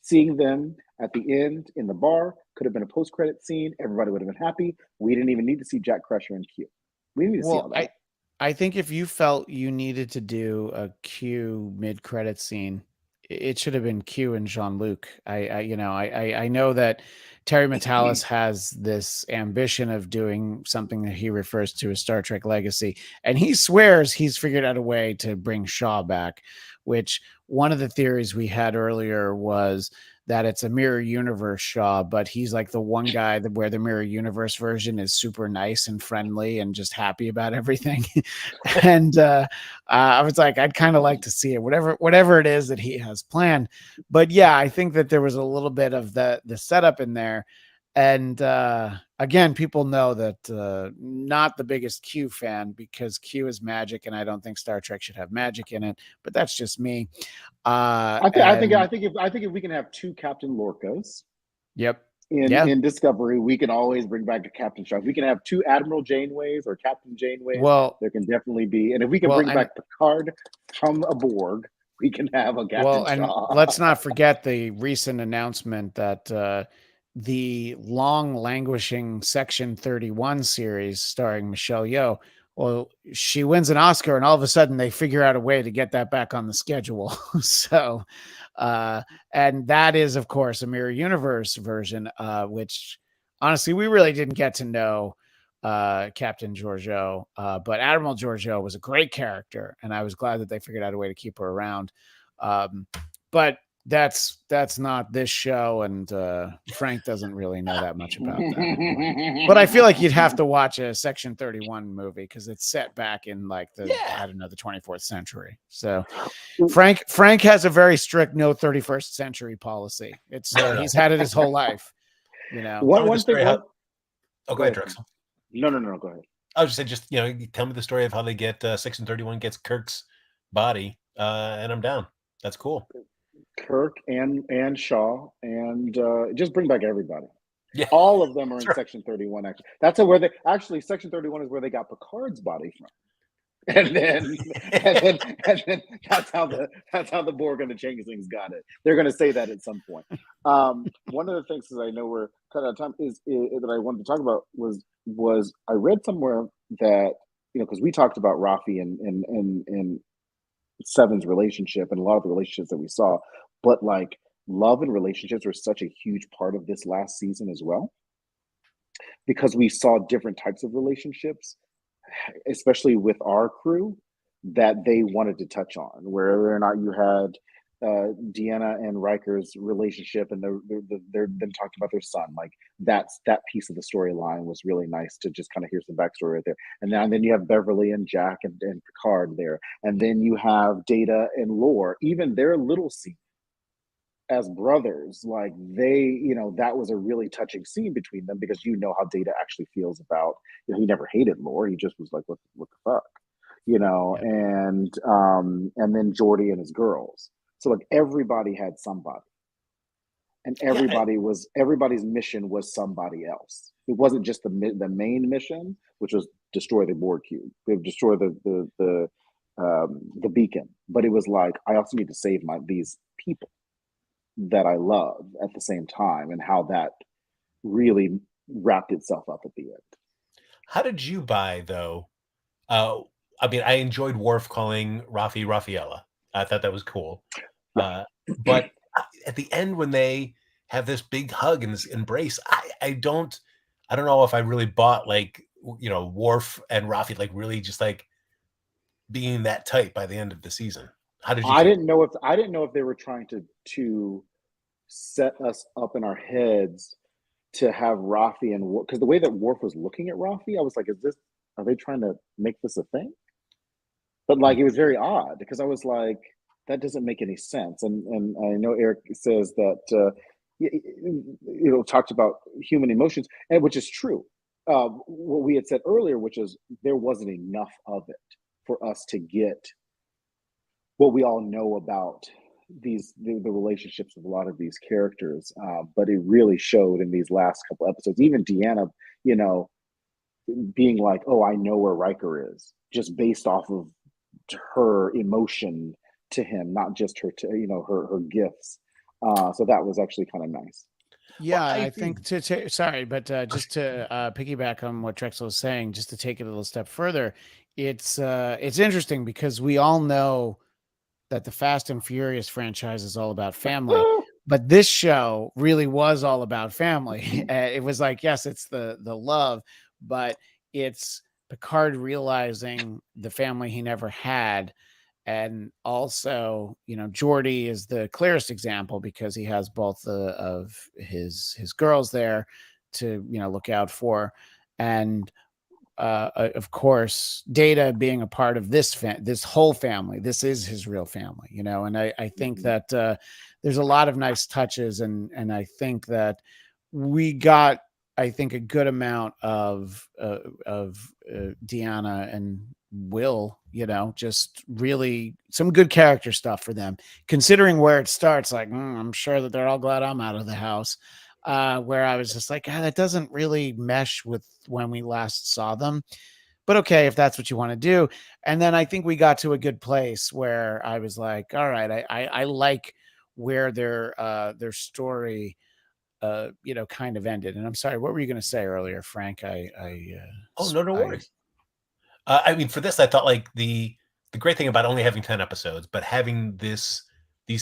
seeing them at the end in the bar could have been a post-credit scene. Everybody would have been happy. We didn't even need to see Jack Crusher and Q. We didn't need to see all that. I think if you felt you needed to do a Q mid-credit scene, it should have been Q and Jean-Luc. I know that Terry Matalas has this ambition of doing something that he refers to as Star Trek Legacy, and he swears he's figured out a way to bring Shaw back, which one of the theories we had earlier was that it's a mirror universe Shaw, but he's like the one guy where the mirror universe version is super nice and friendly and just happy about everything. And I was like, I'd kind of like to see it, whatever it is that he has planned. But yeah, I think that there was a little bit of the setup in there. And again, people know that not the biggest Q fan because Q is magic, and I don't think Star Trek should have magic in it. But that's just me. I think if we can have 2 Captain Lorcas Yep. in Discovery, we can always bring back a Captain Shaw. If we can have 2 Admiral Janeways or Captain Janeways, well, there can definitely be. And if we can bring back Picard from a Borg, we can have a Captain Shaw. And let's not forget the recent announcement that the long languishing Section 31 series starring Michelle Yeoh, well, she wins an Oscar and all of a sudden they figure out a way to get that back on the schedule. So, and that is, of course, a Mirror Universe version, which honestly, we really didn't get to know Captain Georgiou, but Admiral Georgiou was a great character, and I was glad that they figured out a way to keep her around. But that's not this show, and Frank doesn't really know that much about that anymore. But I feel like you'd have to watch a Section 31 movie because it's set back in like the 24th century. So Frank has a very strict no 31st century policy. It's he's had it his whole life. You know, one thing. Go ahead, Drexel. No, go ahead. I was just saying, tell me the story of how they get Section 31 gets Kirk's body, and I'm down. That's cool. Kirk and Shaw, and just bring back everybody. Yeah. All of them are in Section 31. Actually, that's where they Section 31 is where they got Picard's body from. And then that's how the Borg and the Changelings got it. They're going to say that at some point. One of the things that I know we're cut out of time is that I wanted to talk about was I read somewhere that because we talked about Rafi and Seven's relationship and a lot of the relationships that we saw, but like love and relationships were such a huge part of this last season as well, because we saw different types of relationships, especially with our crew, that they wanted to touch on, whether or not you had Deanna and Riker's relationship, and they're then talking about their son. Like that piece of the storyline was really nice to just kind of hear some backstory right there. And then you have Beverly and Jack and Picard there, and then you have Data and Lore, even their little scene as brothers. Like they, that was a really touching scene between them, because how Data actually feels about. He never hated Lore. He just was like, what the fuck, and then Geordi and his girls. So like everybody had somebody, and everybody's mission was somebody else. It wasn't just the main mission, which was destroy the Borg cube, destroy the beacon. But it was like, I also need to save these people that I love at the same time, and how that really wrapped itself up at the end. How did you buy though? I mean, I enjoyed Worf calling Rafi Rafaela. I thought that was cool. But at the end, when they have this big hug and this embrace, I don't know if I really bought Worf and Rafi really just being that tight by the end of the season. How did you? I didn't know if they were trying to set us up in our heads to have Rafi and Worf, because the way that Worf was looking at Rafi, I was like, are they trying to make this a thing? But it was very odd, because I was like, that doesn't make any sense. And I know Eric says that talked about human emotions, and which is true. What we had said earlier, which is there wasn't enough of it for us to get what we all know about the relationships of a lot of these characters. But it really showed in these last couple episodes. Even Deanna, being like, oh, I know where Riker is, just based off of her emotion to him, not just her her gifts. So that was actually kind of nice. Yeah, well, I think just to piggyback on what Drexel was saying, just to take it a little step further, it's interesting because we all know that the Fast and Furious franchise is all about family, but this show really was all about family. It was like, yes, it's the love, but it's Picard realizing the family he never had. And also, Geordi is the clearest example because he has both of his girls there to, look out for. And of course, Data being a part of this whole family. This is his real family, and I think that there's a lot of nice touches. And I think that we got I think, a good amount of Deanna and Will, just really some good character stuff for them. Considering where it starts, like, I'm sure that they're all glad I'm out of the house. Where I was just like, that doesn't really mesh with when we last saw them. But okay, if that's what you want to do. And then I think we got to a good place where I was like, all right, I like where their story kind of ended. And I'm sorry, what were you going to say earlier, Frank? Oh, no worries. I mean, for this, I thought like the great thing about only having 10 episodes, but having these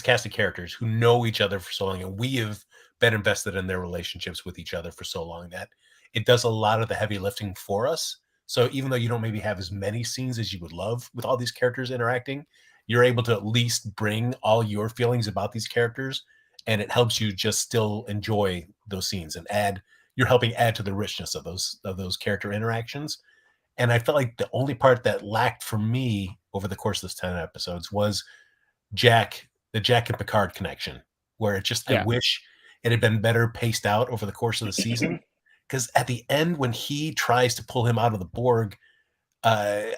cast of characters who know each other for so long, and we have been invested in their relationships with each other for so long that it does a lot of the heavy lifting for us. So even though you don't maybe have as many scenes as you would love with all these characters interacting, you're able to at least bring all your feelings about these characters, and it helps you just still enjoy those scenes and you're helping add to the richness of those character interactions. And I felt like the only part that lacked for me over the course of this 10 episodes was the Jack and Picard connection, where I wish it had been better paced out over the course of the season. Because at the end, when he tries to pull him out of the Borg, I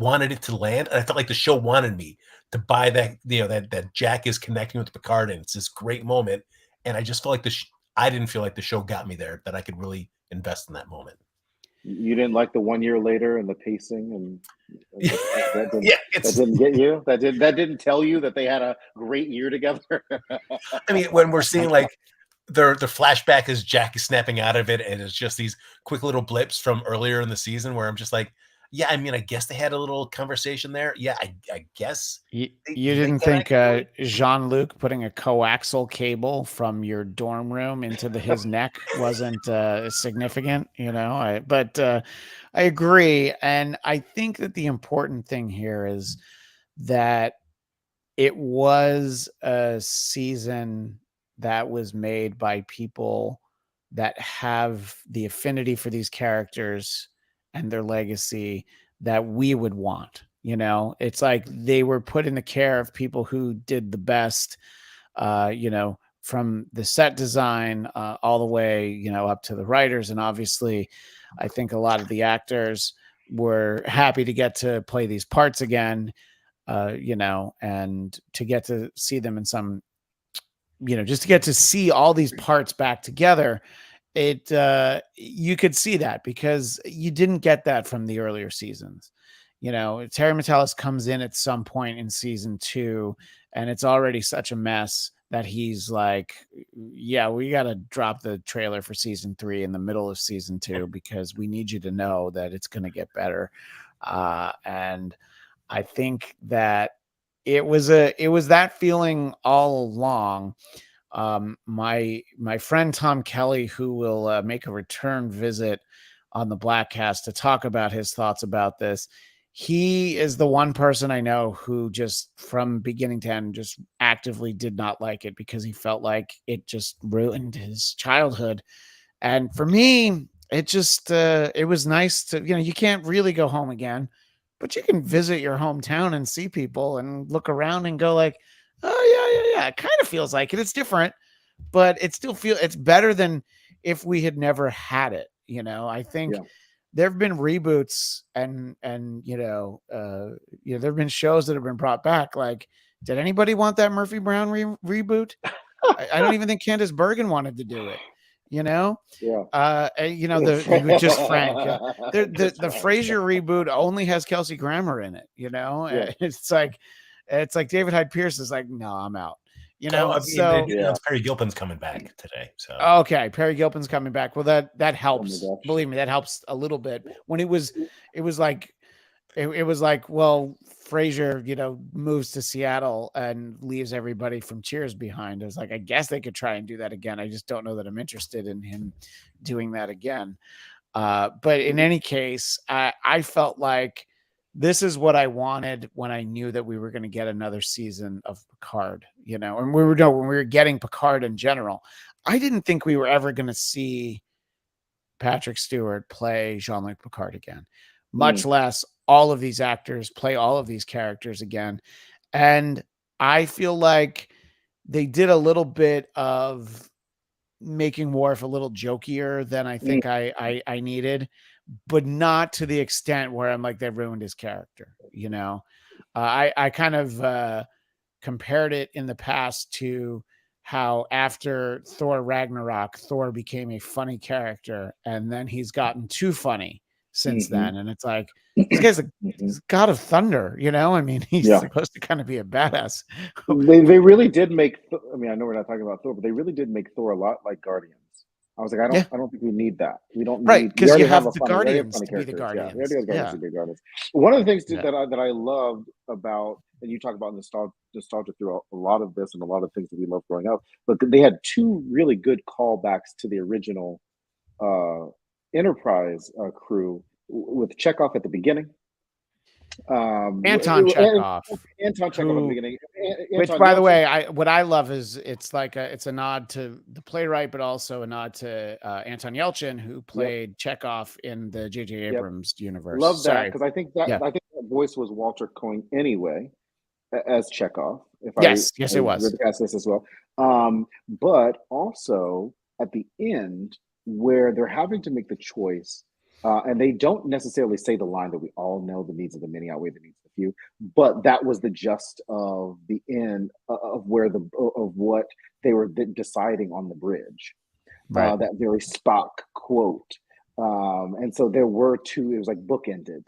wanted it to land, and I felt like the show wanted me to buy that, that Jack is connecting with Picard, and it's this great moment. And I just felt like I didn't feel like the show got me there, that I could really invest in that moment. You didn't like the 1 year later and the pacing, and that didn't get you. That didn't tell you that they had a great year together. I mean, when we're seeing like the flashback as Jack is snapping out of it, and it's just these quick little blips from earlier in the season where I'm just like, yeah, I mean, I guess they had a little conversation there. Yeah, I guess. You didn't think Jean-Luc putting a coaxial cable from your dorm room into his neck wasn't significant, but I agree. And I think that the important thing here is that it was a season that was made by people that have the affinity for these characters and their legacy that we would want. It's like they were put in the care of people who did the best, from the set design all the way, up to the writers. And obviously, I think a lot of the actors were happy to get to play these parts again, and to get to see them in some, just to get to see all these parts back together. You could see that because you didn't get that from the earlier seasons. Terry Matalas comes in at some point in season 2, and it's already such a mess that he's like, yeah, we got to drop the trailer for season 3 in the middle of season 2 because we need you to know that it's going to get better. And I think that it was that feeling all along. My friend Tom Kelly, who will make a return visit on the Blackcast to talk about his thoughts about this, he is the one person I know who just from beginning to end just actively did not like it because he felt like it just ruined his childhood. And for me, it just it was nice to, you can't really go home again, but you can visit your hometown and see people and look around and go like, oh yeah. It kind of feels like it. It's different, but it's better than if we had never had it. I think there have been reboots and there have been shows that have been brought back. Like, did anybody want that Murphy Brown reboot? I don't even think Candace Bergen wanted to do it. Just Frank. The Frasier reboot only has Kelsey Grammer in it. It's like David Hyde Pierce is like, no, I'm out. Perry Gilpin's coming back today. So okay, Perry Gilpin's coming back. Well, that helps. Believe me, that helps a little bit. When it was like, well, Frasier, moves to Seattle and leaves everybody from Cheers behind. I was like, I guess they could try and do that again. I just don't know that I'm interested in him doing that again. But in any case, I felt like this is what I wanted when I knew that we were going to get another season of Picard, and when we were getting Picard in general. I didn't think we were ever going to see Patrick Stewart play Jean-Luc Picard again, much less all of these actors play all of these characters again. And I feel like they did a little bit of making Worf a little jokier than I think I needed, but not to the extent where I'm like, they ruined his character. You know, I kind of compared it in the past to how after Thor Ragnarok, Thor became a funny character, and then he's gotten too funny since then. And it's like, this guy's he's God of Thunder, you know? I mean, he's supposed to kind of be a badass. They really did make. I mean, I know we're not talking about Thor, but they really did make Thor a lot like Guardians. I was like, I don't think we need that. We don't need because you have the we already have Guardians funny to be the characters. Guardians. Yeah, we already have Guardians to be Guardians. One of the things that I loved about, and you talk about nostalgia through a lot of this and a lot of things that we loved growing up, but they had two really good callbacks to the original Enterprise crew with Chekhov at the beginning. Anton Chekhov. Anton Chekhov at the beginning. Which, by the way, what I love is it's a nod to the playwright, but also a nod to Anton Yelchin, who played Chekhov in the J.J. Abrams universe. Love that, because I think that voice was Walter Coyne anyway, as Chekhov. Yes, it was. This as well. But also at the end, where they're having to make the choice. And they don't necessarily say the line that we all know: the needs of the many outweigh the needs of the few. But that was the gist of the end of what they were deciding on the bridge. Right. That very Spock quote. And so there were two. It was like bookended,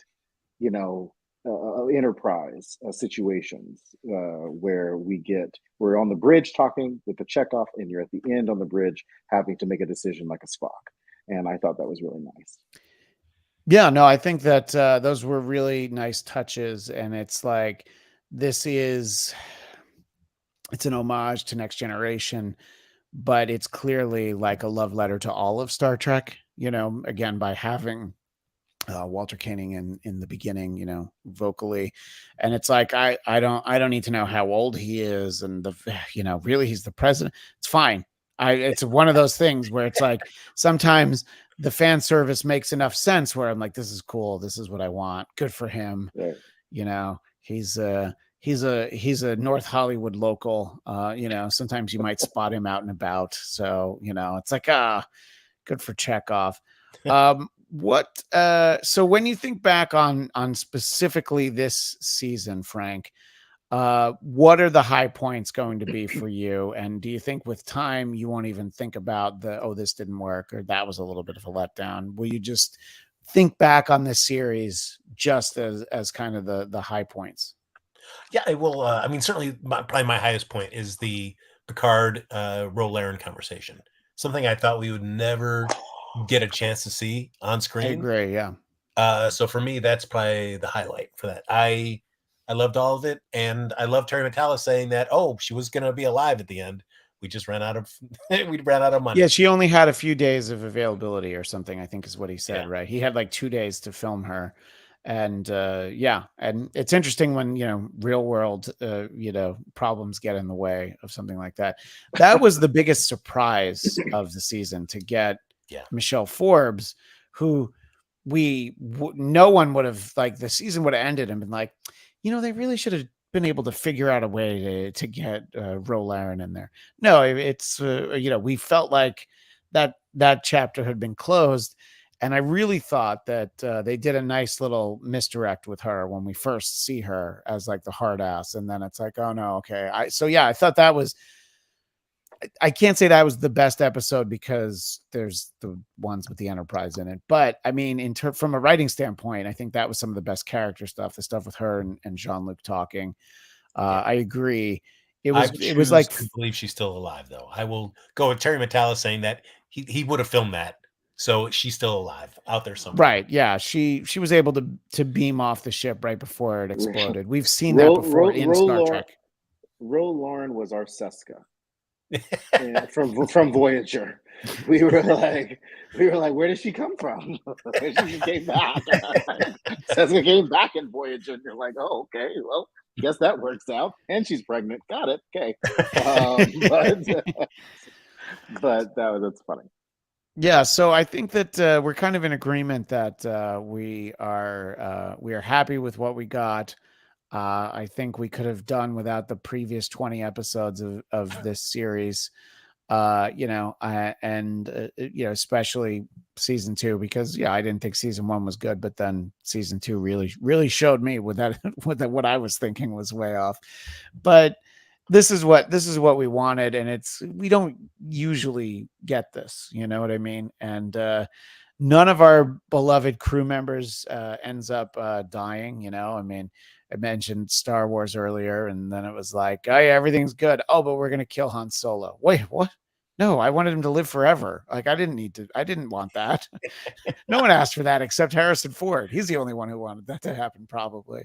you know, Enterprise situations where we're on the bridge talking with the Chekhov, and you're at the end on the bridge having to make a decision like a Spock. And I thought that was really nice. Yeah, no, I think that those were really nice touches, and it's like it's an homage to Next Generation, but it's clearly like a love letter to all of Star Trek. You know, again, by having Walter Koenig in the beginning, you know, vocally, and it's like I don't need to know how old he is, and really he's the president. It's fine. It's one of those things where it's like sometimes the fan service makes enough sense where I'm like, this is cool. This is what I want. Good for him. Right. You know, he's a North Hollywood local. You know, sometimes you might spot him out and about. So, you know, it's like, good for Chekhov. So when you think back on specifically this season, Frank, what are the high points going to be for you? And do you think with time you won't even think about this didn't work, or that was a little bit of a letdown? Will you just think back on this series just as kind of the high points? Yeah, I will. I mean, certainly probably my highest point is the Picard Ro-Laren conversation. Something I thought we would never get a chance to see on screen. I agree. Yeah. So for me, that's probably the highlight for that. I loved all of it, and I love Terry Matalas saying that, she was going to be alive at the end. We just ran out of money. Yeah, she only had a few days of availability or something, I think is what he said, right? He had like 2 days to film her. And and it's interesting when, real world, problems get in the way of something like that. That was the biggest surprise of the season, to get Michelle Forbes, who no one would have, like, the season would have ended and been like, they really should have been able to figure out a way to get Ro-Laren in there. No, it's we felt like that chapter had been closed, and I really thought that they did a nice little misdirect with her when we first see her as like the hard ass, and then it's like, oh no, okay. I thought that was. I can't say that was the best episode because there's the ones with the Enterprise in it. But I mean, from a writing standpoint, I think that was some of the best character stuff, the stuff with her and Jean-Luc talking. I agree. It was like, to believe she's still alive, though. I will go with Terry Matalas saying that he would have filmed that. So she's still alive out there somewhere. Right. Yeah. She was able to beam off the ship right before it exploded. We've seen that before in Star Trek. Ro-Laren was our Seska. from Voyager. We were like, where did she come from? She came back. Seska came back in Voyager, and you're like, oh, okay, well, guess that works out. And she's pregnant. Got it. Okay. But that's funny. Yeah, so I think that we're kind of in agreement that we are happy with what we got. I think we could have done without the previous 20 episodes of this series. especially season 2, because I didn't think season 1 was good, but then season 2 really showed me what what I was thinking was way off. But this is what we wanted, and we don't usually get this, you know what I mean? And none of our beloved crew members ends up dying. I mean, I mentioned Star Wars earlier, and then it was like, oh yeah, everything's good. Oh, but we're gonna kill Han Solo. Wait, what? No, I wanted him to live forever. Like, I didn't want that. No one asked for that except Harrison Ford. He's the only one who wanted that to happen, probably.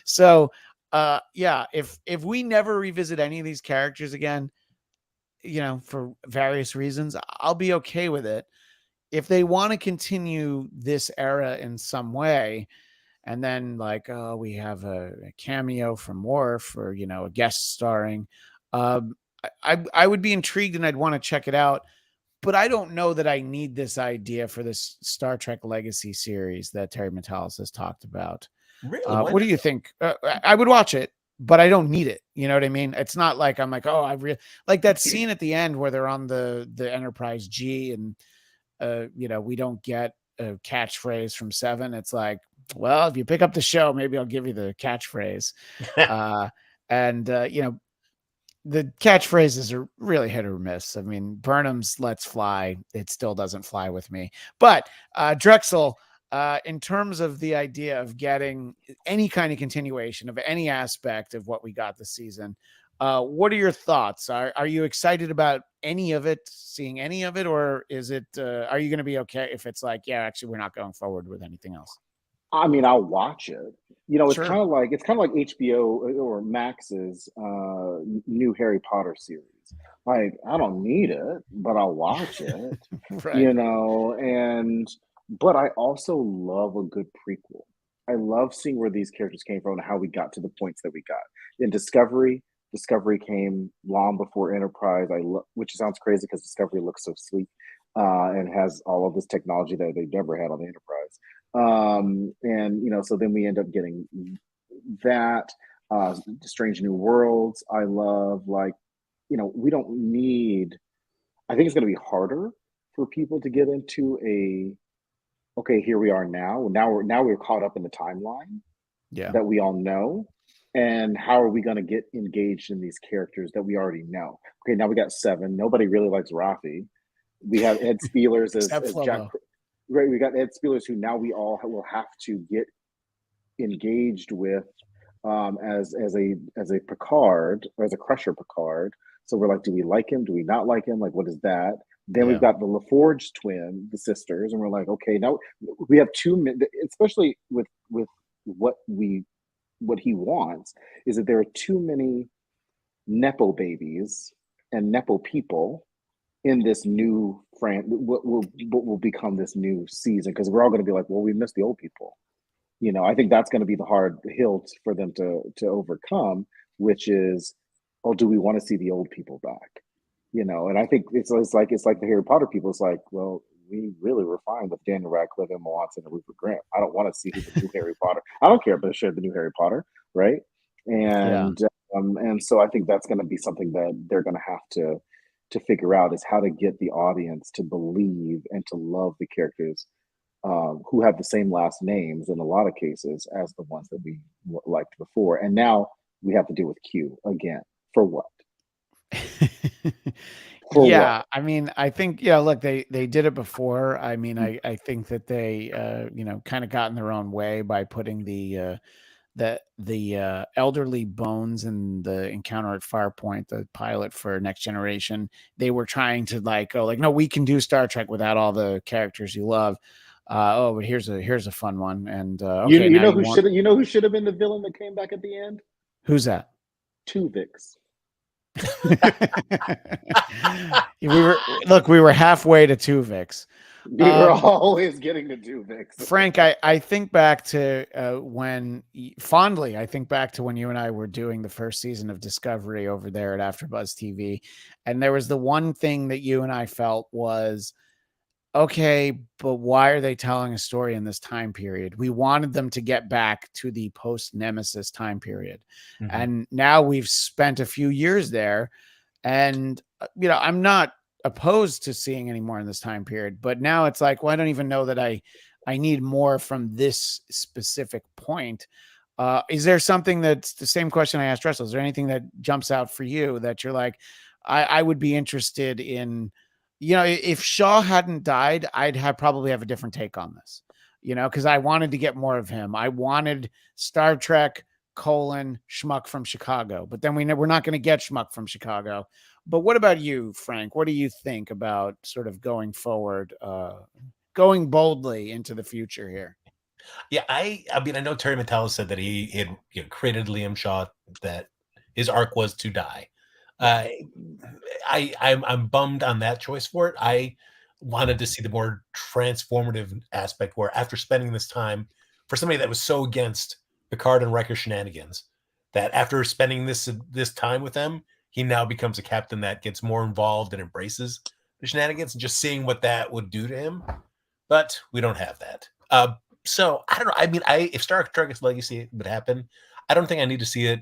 So if we never revisit any of these characters again, for various reasons, I'll be okay with it. If they want to continue this era in some way, and then like, oh, we have a cameo from Worf, or a guest starring, I would be intrigued and I'd want to check it out. But I don't know that I need this idea for this Star Trek Legacy series that Terry Matalas has talked about. Really? What do you think? I would watch it, but I don't need it. You know what I mean? It's not like I'm like, oh, I really like that scene at the end where they're on the Enterprise G, and we don't get a catchphrase from Seven. It's like, well, if you pick up the show, maybe I'll give you the catchphrase. The catchphrases are really hit or miss. I mean, Burnham's "Let's fly," it still doesn't fly with me. But Drexel, in terms of the idea of getting any kind of continuation of any aspect of what we got this season, what are your thoughts? Are you excited about any of it, seeing any of it, or is it? Are you going to be okay if it's like, yeah, actually, we're not going forward with anything else? I mean, I'll watch it. It's Sure. kind of like HBO or Max's new Harry Potter series. Like, I don't need it, but I'll watch it. Right. But I also love a good prequel. I love seeing where these characters came from and how we got to the points that we got. In Discovery came long before Enterprise. Which sounds crazy because Discovery looks so sleek and has all of this technology that they never had on the Enterprise. So then we end up getting that Strange New Worlds. I love, like, we don't need. I think it's going to be harder for people to get into okay, here we are now. Now we're caught up in the timeline that we all know. And how are we going to get engaged in these characters that we already know? Okay, now we got 7. Nobody really likes Rafi. We have Ed Spielers as Jack. Right, we got Ed Spielers, who now we all will have to get engaged with as a Picard, or as a Crusher Picard. So we're like, do we like him? Do we not like him? Like, what is that? Then we've got the LaForge twin, the sisters, and we're like, okay, now we have two, especially with what he wants, is that there are too many Nepo babies and Nepo people in this new what will become this new season, because we're all going to be like, well, we missed the old people. I think that's going to be the hard hill for them to overcome, which is, oh, do we want to see the old people back? And I think it's like the Harry Potter people. It's like, well, we really were fine with Daniel Radcliffe, Emma Watson, and Rupert Grint. I don't want to see the new Harry Potter. I don't care if they share the new Harry Potter, right? And so I think that's going to be something that they're going to have to figure out, is how to get the audience to believe and to love the characters who have the same last names in a lot of cases as the ones that we liked before. And now we have to deal with Q again. For what? What? I mean, I think, look, they did it before. I mean, I think that they, kind of got in their own way by putting the elderly Bones in the Encounter at Farpoint, the pilot for Next Generation. They were trying to go no, we can do Star Trek without all the characters you love. But here's a fun one. And okay, who should have been the villain that came back at the end? Who's that? Tuvix. we were halfway to Tuvix. We were always getting to Tuvix. Frank, I think back to fondly, I think back to when you and I were doing the first season of Discovery over there at AfterBuzz TV, and there was the one thing that you and I felt was, okay, but why are they telling a story in this time period? We wanted them to get back to the post-Nemesis time period. Mm-hmm. And now we've spent a few years there. And, I'm not opposed to seeing any more in this time period. But now it's like, well, I don't even know that I need more from this specific point. Is there something that's the same question I asked Drexel? Is there anything that jumps out for you that you're like, I would be interested in, if Shaw hadn't died, I'd probably have a different take on this, because I wanted to get more of him. I wanted Star Trek : Schmuck from Chicago, but then we're not going to get Schmuck from Chicago. But what about you, Frank? What do you think about sort of going forward, going boldly into the future here? Yeah, I mean, I know Terry Matalas said that he had created Liam Shaw, that his arc was to die. I'm bummed on that choice for it. I wanted to see the more transformative aspect, where after spending this time, for somebody that was so against Picard and Riker shenanigans, that after spending this time with them, he now becomes a captain that gets more involved and embraces the shenanigans, and just seeing what that would do to him. But we don't have that. So I don't know. I mean, if Star Trek's Legacy would happen, I don't think I need to see it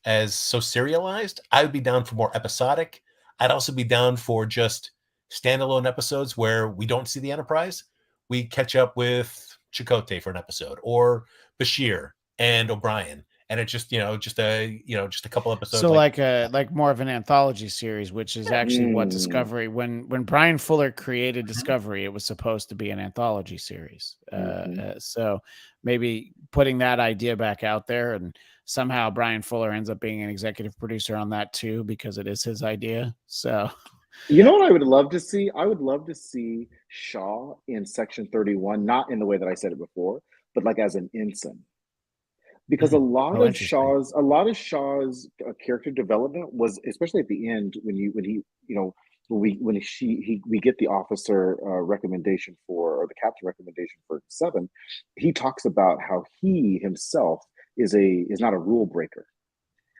as so serialized. I would be down for more episodic. I'd also be down for just standalone episodes where we don't see the Enterprise. We catch up with Chakotay for an episode, or Bashir and O'Brien, and it's just just a couple episodes. So like more of an anthology series, which is actually what Discovery, when Brian Fuller created Discovery, it was supposed to be an anthology series. So maybe putting that idea back out there, and somehow Brian Fuller ends up being an executive producer on that too, because it is his idea. So you know what I would love to see? I would love to see Shaw in Section 31, not in the way that I said it before, but like as an ensign. Because a lot of Shaw's character development was, especially at the end, we get the officer recommendation or the captain recommendation for 7. He talks about how he himself is not a rule breaker.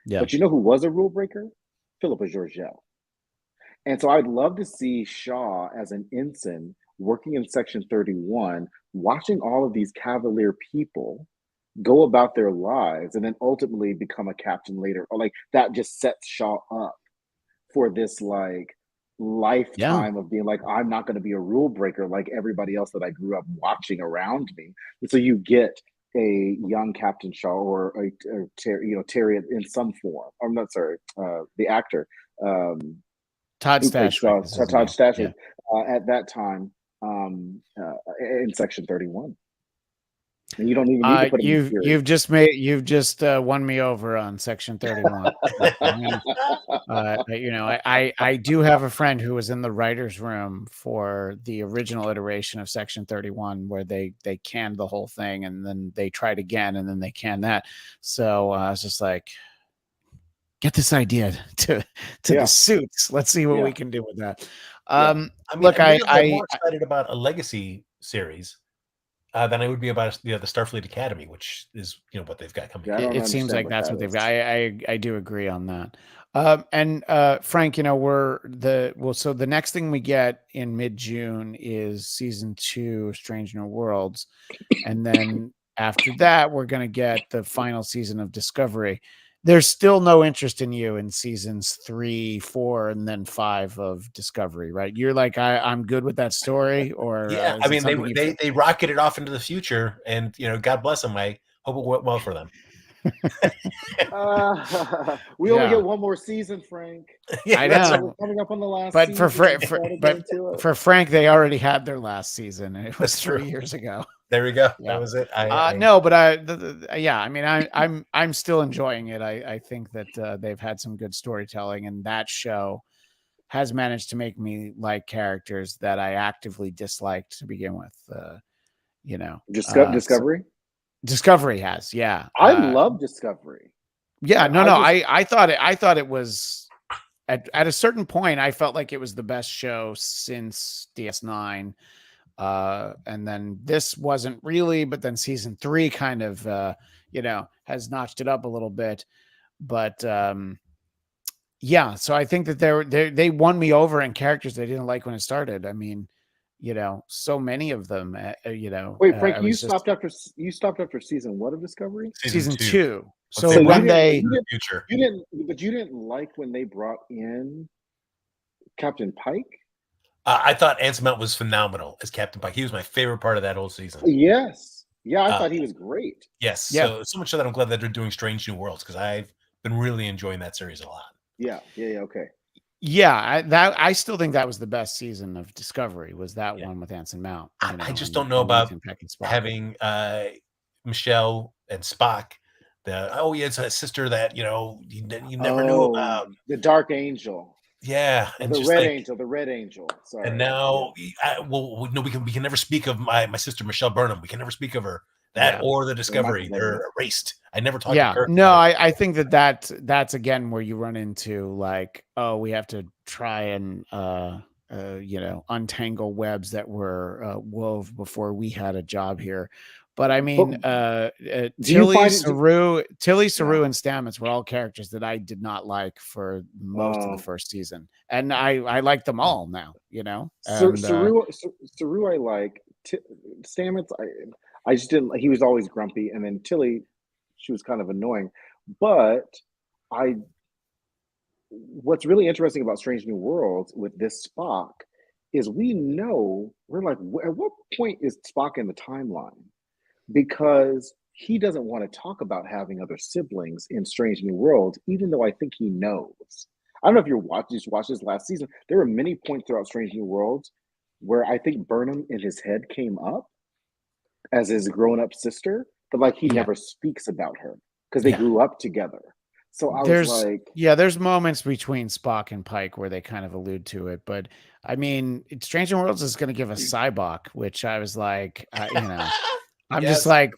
Yeah. But you know who was a rule breaker? Philippa Georgel. And so I'd love to see Shaw as an ensign working in Section 31, watching all of these Cavalier people go about their lives and then ultimately become a captain later. Or like that just sets Shaw up for this like lifetime of being like, I'm not going to be a rule breaker like everybody else that I grew up watching around me. And so you get a young Captain Shaw or Terry in some form. I'm not sorry, the actor. Todd Stashwick. Todd Stashwick at that time in Section 31. And you don't even need to put you've just won me over on Section 31. I do have a friend who was in the writer's room for the original iteration of Section 31, where they canned the whole thing and then they tried again and then they canned that. So I was just like, get this idea to the suits. Let's see what we can do with that. I mean, look, I'm more excited about a legacy series than I would be about the Starfleet Academy, which is what they've got coming. It seems like that's what they've got. I do agree on that. And Frank, so the next thing we get in mid-June is season 2 of Strange New Worlds, and then after that we're going to get the final season of Discovery. There's still no interest in you in seasons 3, 4, and then 5 of Discovery, right? You're like, I'm good with that story, or I mean, they rocketed off into the future, and God bless them. I hope it went well for them. We only get one more season, Frank. I know. We're coming up on the last. But for Frank, they already had their last season, and it was 3 years ago. There we go. That was it. No, but I mean, I'm still enjoying it. I think that they've had some good storytelling, and that show has managed to make me like characters that I actively disliked to begin with. Discovery. Discovery has, I love Discovery. I thought it was at a certain point. I felt like it was the best show since DS9. And then this wasn't really, but then season 3 kind of, has notched it up a little bit. But so I think that they won me over in characters they didn't like when it started. I mean, so many of them. Wait, Frank, you stopped after season what of Discovery? Season 2. So you when didn't like when they brought in Captain Pike. I thought Anson Mount was phenomenal as Captain Pike. He was my favorite part of that whole season. Yes. Yeah, I thought he was great. Yes. Yeah. So much so that I'm glad that they're doing Strange New Worlds because I've been really enjoying that series a lot. Yeah. Okay. Yeah, I still think that was the best season of Discovery. Was that one with Anson Mount? I just don't know about having Michelle and Spock. It's a sister that you never knew about. The Dark Angel. Yeah, and the Red Angel. The Red Angel. Sorry. And now, we can never speak of my sister Michelle Burnham. We can never speak of her. Or the Discovery. They're erased. I never talked to Kirk. No, I think that's again where you run into like, oh, we have to try and untangle webs that were wove before we had a job here. But I mean, Tilly, Saru, and Stamets were all characters that I did not like for most of the first season, and I like them all now. Saru I like. Stamets, I just didn't. He was always grumpy, and then Tilly, she was kind of annoying. But what's really interesting about Strange New Worlds with this Spock is we're like, at what point is Spock in the timeline? Because he doesn't want to talk about having other siblings in Strange New Worlds, even though I think he knows. I don't know if you watched this last season. There were many points throughout Strange New Worlds where I think Burnham in his head came up as his grown-up sister, but like he never speaks about her because they grew up together. So there's moments between Spock and Pike where they kind of allude to it, but I mean, Strange New Worlds is going to give us Cybok, which I was like, I'm just like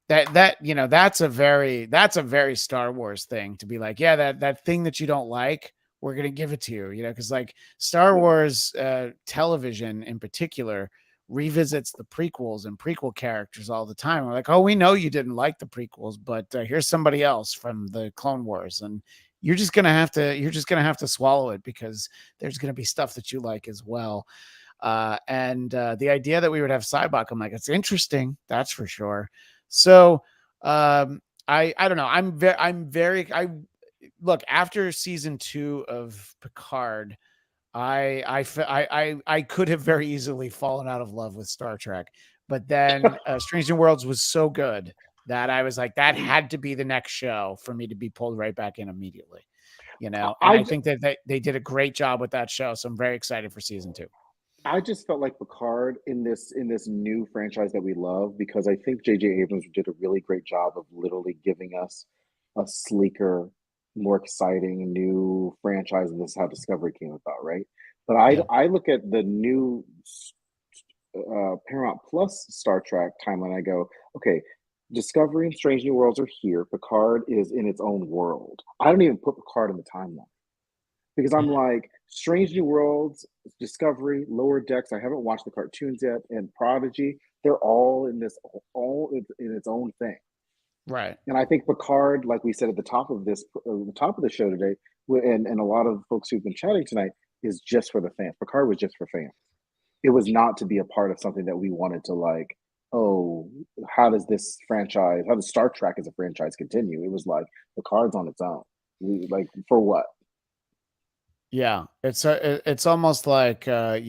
that's a very Star Wars thing to be like, that thing that you don't like, we're going to give it to you, because like Star Wars television in particular revisits the prequels and prequel characters all the time. We're like, oh, we know you didn't like the prequels, but here's somebody else from the Clone Wars, and you're just gonna have to swallow it because there's gonna be stuff that you like as well. And the idea that we would have Cybok, I'm like, it's interesting, that's for sure. So I don't know. Look, after season 2 of Picard, I could have very easily fallen out of love with Star Trek, but then Strange New Worlds was so good that I was like, that had to be the next show for me to be pulled right back in immediately. And I think that they did a great job with that show, so I'm very excited for season 2. I just felt like Picard in this new franchise that we love, because I think J.J. Abrams did a really great job of literally giving us a sleeker, more exciting new franchise, and this is how Discovery came about, right? But I look at the new Paramount Plus Star Trek timeline, I go, okay, Discovery and Strange New Worlds are here. Picard is in its own world. I don't even put Picard in the timeline because I'm like, Strange New Worlds, Discovery, Lower Decks, I haven't watched the cartoons yet, and Prodigy, they're all in its own thing. Right. And I think Picard, like we said at the top of the show today, and a lot of folks who've been chatting tonight, is just for the fans. Picard was just for fans. It was not to be a part of something that we wanted to like, oh, how does Star Trek as a franchise continue? It was like Picard's on its own. For what? Yeah, it's almost like the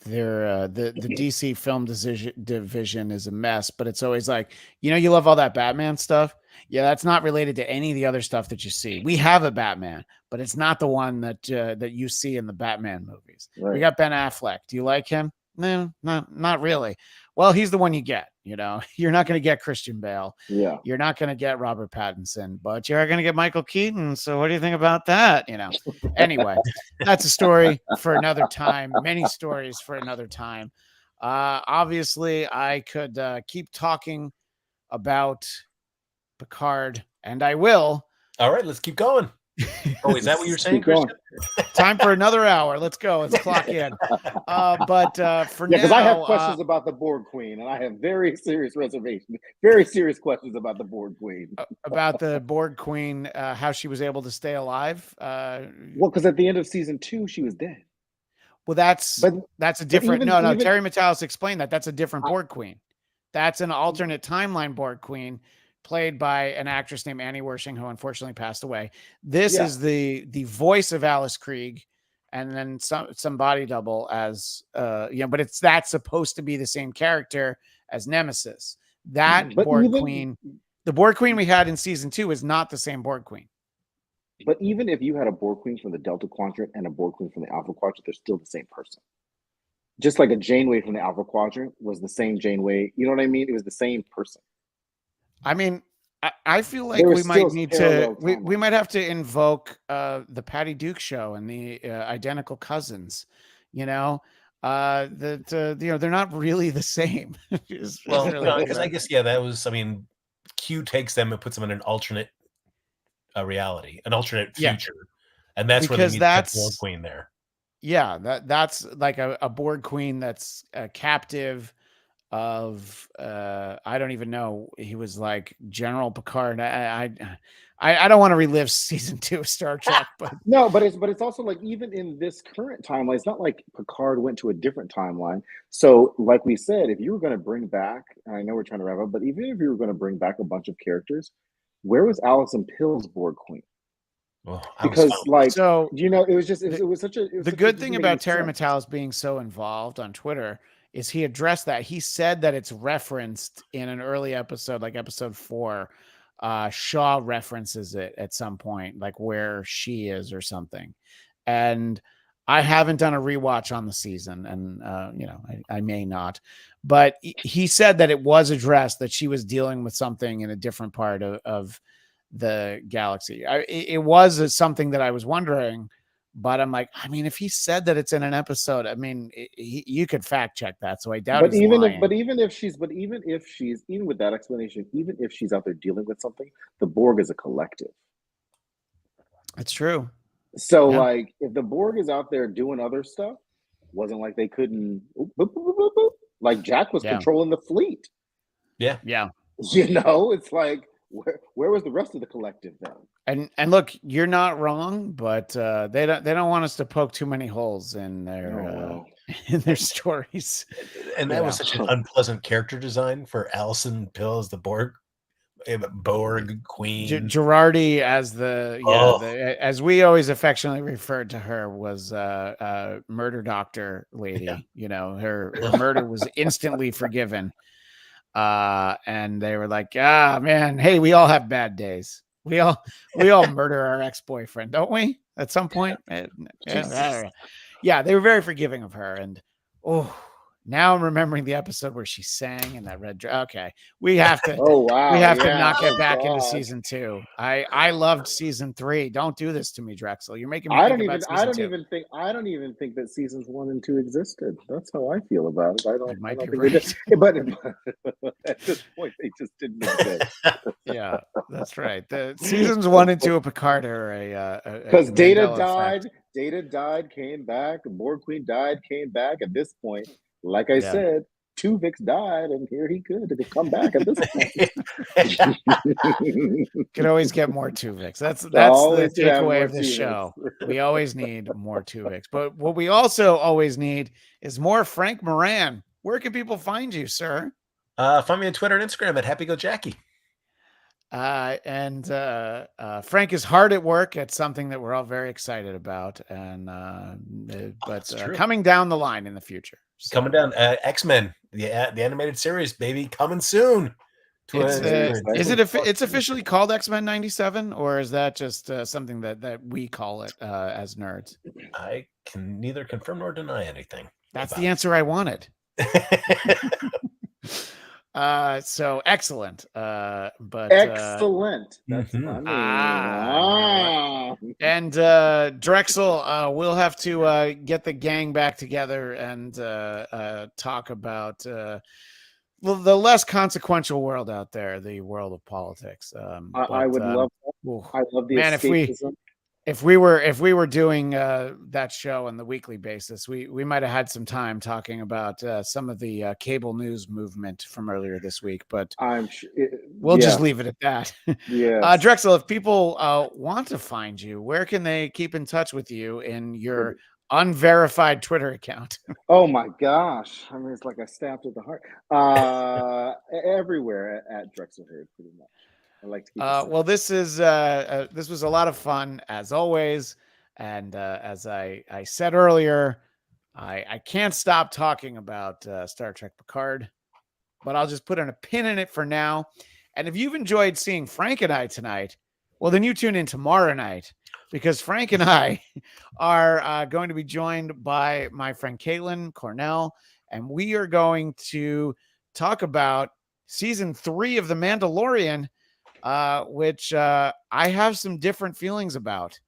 DC film division is a mess, but it's always like, you love all that Batman stuff. Yeah, that's not related to any of the other stuff that you see. We have a Batman, but it's not the one that you see in the Batman movies. Right. We got Ben Affleck. Do you like him? No, not really. Well, he's the one you get. You're not going to get Christian Bale. Yeah, you're not going to get Robert Pattinson, but you're going to get Michael Keaton. So what do you think about that? Anyway, that's a story for another time. Many stories for another time. Obviously, I could keep talking about Picard, and I will. All right, let's keep going. Oh, is that what you're saying, Christian? Time for another hour. Let's go. Let's clock in. But for now, because I have questions about the Borg Queen, and I have very serious reservations, very serious questions about the Borg Queen. About the Borg Queen, how she was able to stay alive. Well, because at the end of season 2, she was dead. Well, that's a different. No. Terry Matalas explained that. That's a different Borg Queen. That's an alternate timeline Borg Queen, played by an actress named Annie Wersching, who unfortunately passed away. This is the voice of Alice Krieg, and then some body double as but that's supposed to be the same character as Nemesis. That But Borg even Queen, the Borg Queen we had in season 2 is not the same Borg Queen. but even if you had a Borg Queen from the Delta Quadrant and a Borg Queen from the Alpha Quadrant, they're still the same person. Just like a Janeway from the Alpha Quadrant was the same Janeway. You know what I mean? It was the same person. I mean, I feel like There were we might still need to parallel we timelines. might have to invoke the Patty Duke show and the identical cousins. You know, they're not really the same. Well, really because I guess that was. I mean, Q takes them and puts them in an alternate reality, an alternate Yeah. future, and that's where Because they meet that that's- Borg Queen there. yeah, that's like a Borg Queen that's captive of I don't even know. He was like General Picard. I don't want to relive season 2 of Star Trek, but No, but it's also like even in this current timeline, it's not like Picard went to a different timeline. So, like we said, if you were going to bring back, and I know we're trying to wrap up, but even if you were going to bring back a bunch of characters, where was Alison Pill's Borg Queen? Well, Because, like, so it was just it was such a. The good thing about Terry Matalas being so involved on Twitter is he addressed that. He said that it's referenced in an early episode, like episode 4. Shaw references it at some point, like where she is or something. And I haven't done a rewatch on the season, and I may not. But he said that it was addressed that she was dealing with something in a different part of the galaxy. It was something that I was wondering. But I'm like, I mean, if he said that it's in an episode, I mean, you could fact check that. So I doubt he's lying. Even with that explanation, even if she's out there dealing with something, the Borg is a collective. It's true. So, like, if the Borg is out there doing other stuff, wasn't like they couldn't. Like Jack was controlling the fleet. Yeah. It's like where was the rest of the collective then? And look, you're not wrong, but they don't want us to poke too many holes in their in their stories. And that was such an unpleasant character design for Alison Pill as the Borg Queen. Girardi as as we always affectionately referred to her was murder doctor lady. Yeah. Her murder was instantly forgiven. And they were like, man, hey, we all have bad days. We all murder our ex-boyfriend, don't we? At some point. Yeah, they were very forgiving of her. And now I'm remembering the episode where she sang in that red dress. Okay, we have to. We have to not get back into season 2. I loved season 3. Don't do this to me, Drexel. You're making me. I don't even think that seasons 1 and 2 existed. That's how I feel about it. I don't think right. they did. But at this point, they just didn't exist. Yeah, that's right. The seasons 1 and 2 of Picard are because Data died. Data died, came back. Borg Queen died, came back. At this point, like I said, Tuvix died, and here he could come back at this point. Could always get more Tuvix. That's the takeaway of this show. We always need more Tuvix. But what we also always need is more Frank Moran. Where can people find you, sir? Find me on Twitter and Instagram at HappyGoJackie. And Frank is hard at work at something that we're all very excited about, and coming down the line in the future. So. Coming down, X-Men, the animated series, baby, coming soon. It's officially called X-Men 97, or is that just something that we call it as nerds? I can neither confirm nor deny anything. That's the answer I wanted. So excellent. But excellent. That's funny. And Drexel, we'll have to get the gang back together and talk about the less consequential world out there, the world of politics. I would love that. I love the escapism. If we were doing that show on the weekly basis, we might have had some time talking about some of the cable news movement from earlier this week, but I'm sure we'll just leave it at that. Yeah. Drexel, if people want to find you, where can they keep in touch with you in your unverified Twitter account? Oh my gosh. I mean, it's like I stabbed at the heart. Everywhere at Drexel Heard, pretty much. I like to keep well, this was a lot of fun as always. And as I said earlier, I can't stop talking about Star Trek Picard, but I'll just put a pin in it for now. And if you've enjoyed seeing Frank and I tonight, well, then you tune in tomorrow night, because Frank and I are going to be joined by my friend Caitlin Cornell, and we are going to talk about season 3 of The Mandalorian, which I have some different feelings about,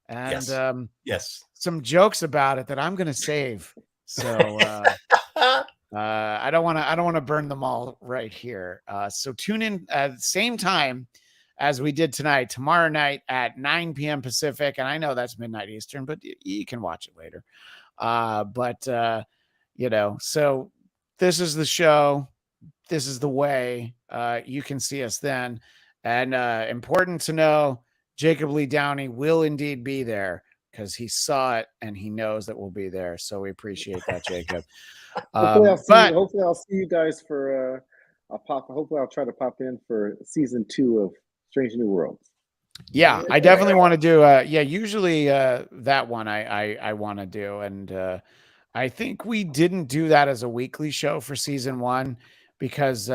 and yes, some jokes about it that I'm going to save. So I don't want to burn them all right here. So tune in at the same time as we did tonight, tomorrow night at 9 p.m. Pacific. And I know that's midnight Eastern, but you can watch it later. So this is the show. This is the way. You can see us then. And important to know, Jacob Lee Downey will indeed be there, because he saw it and he knows that we'll be there. So we appreciate that, Jacob. Hopefully I'll see you guys for hopefully I'll try to pop in for season 2 of Strange New Worlds. Yeah, I definitely want to do usually that one I want to do. And I think we didn't do that as a weekly show for season 1 because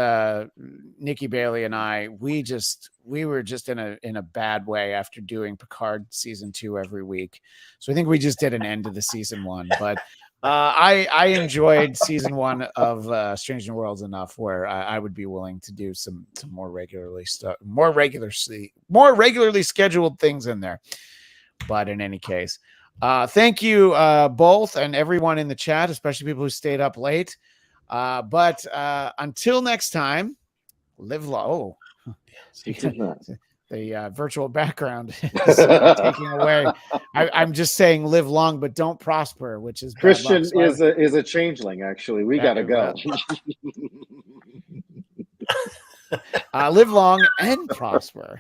Nikki Bailey and I, we were just in a bad way after doing Picard season 2 every week. So I think we just did an end of the season 1, but I enjoyed season 1 of Strange New Worlds enough where I would be willing to do some more regularly scheduled things in there. But in any case, thank you both and everyone in the chat, especially people who stayed up late. But until next time, live low. The virtual background is taking away. I'm just saying live long, but don't prosper, which is Christian is a changeling. Actually, we got to go. Live long and prosper.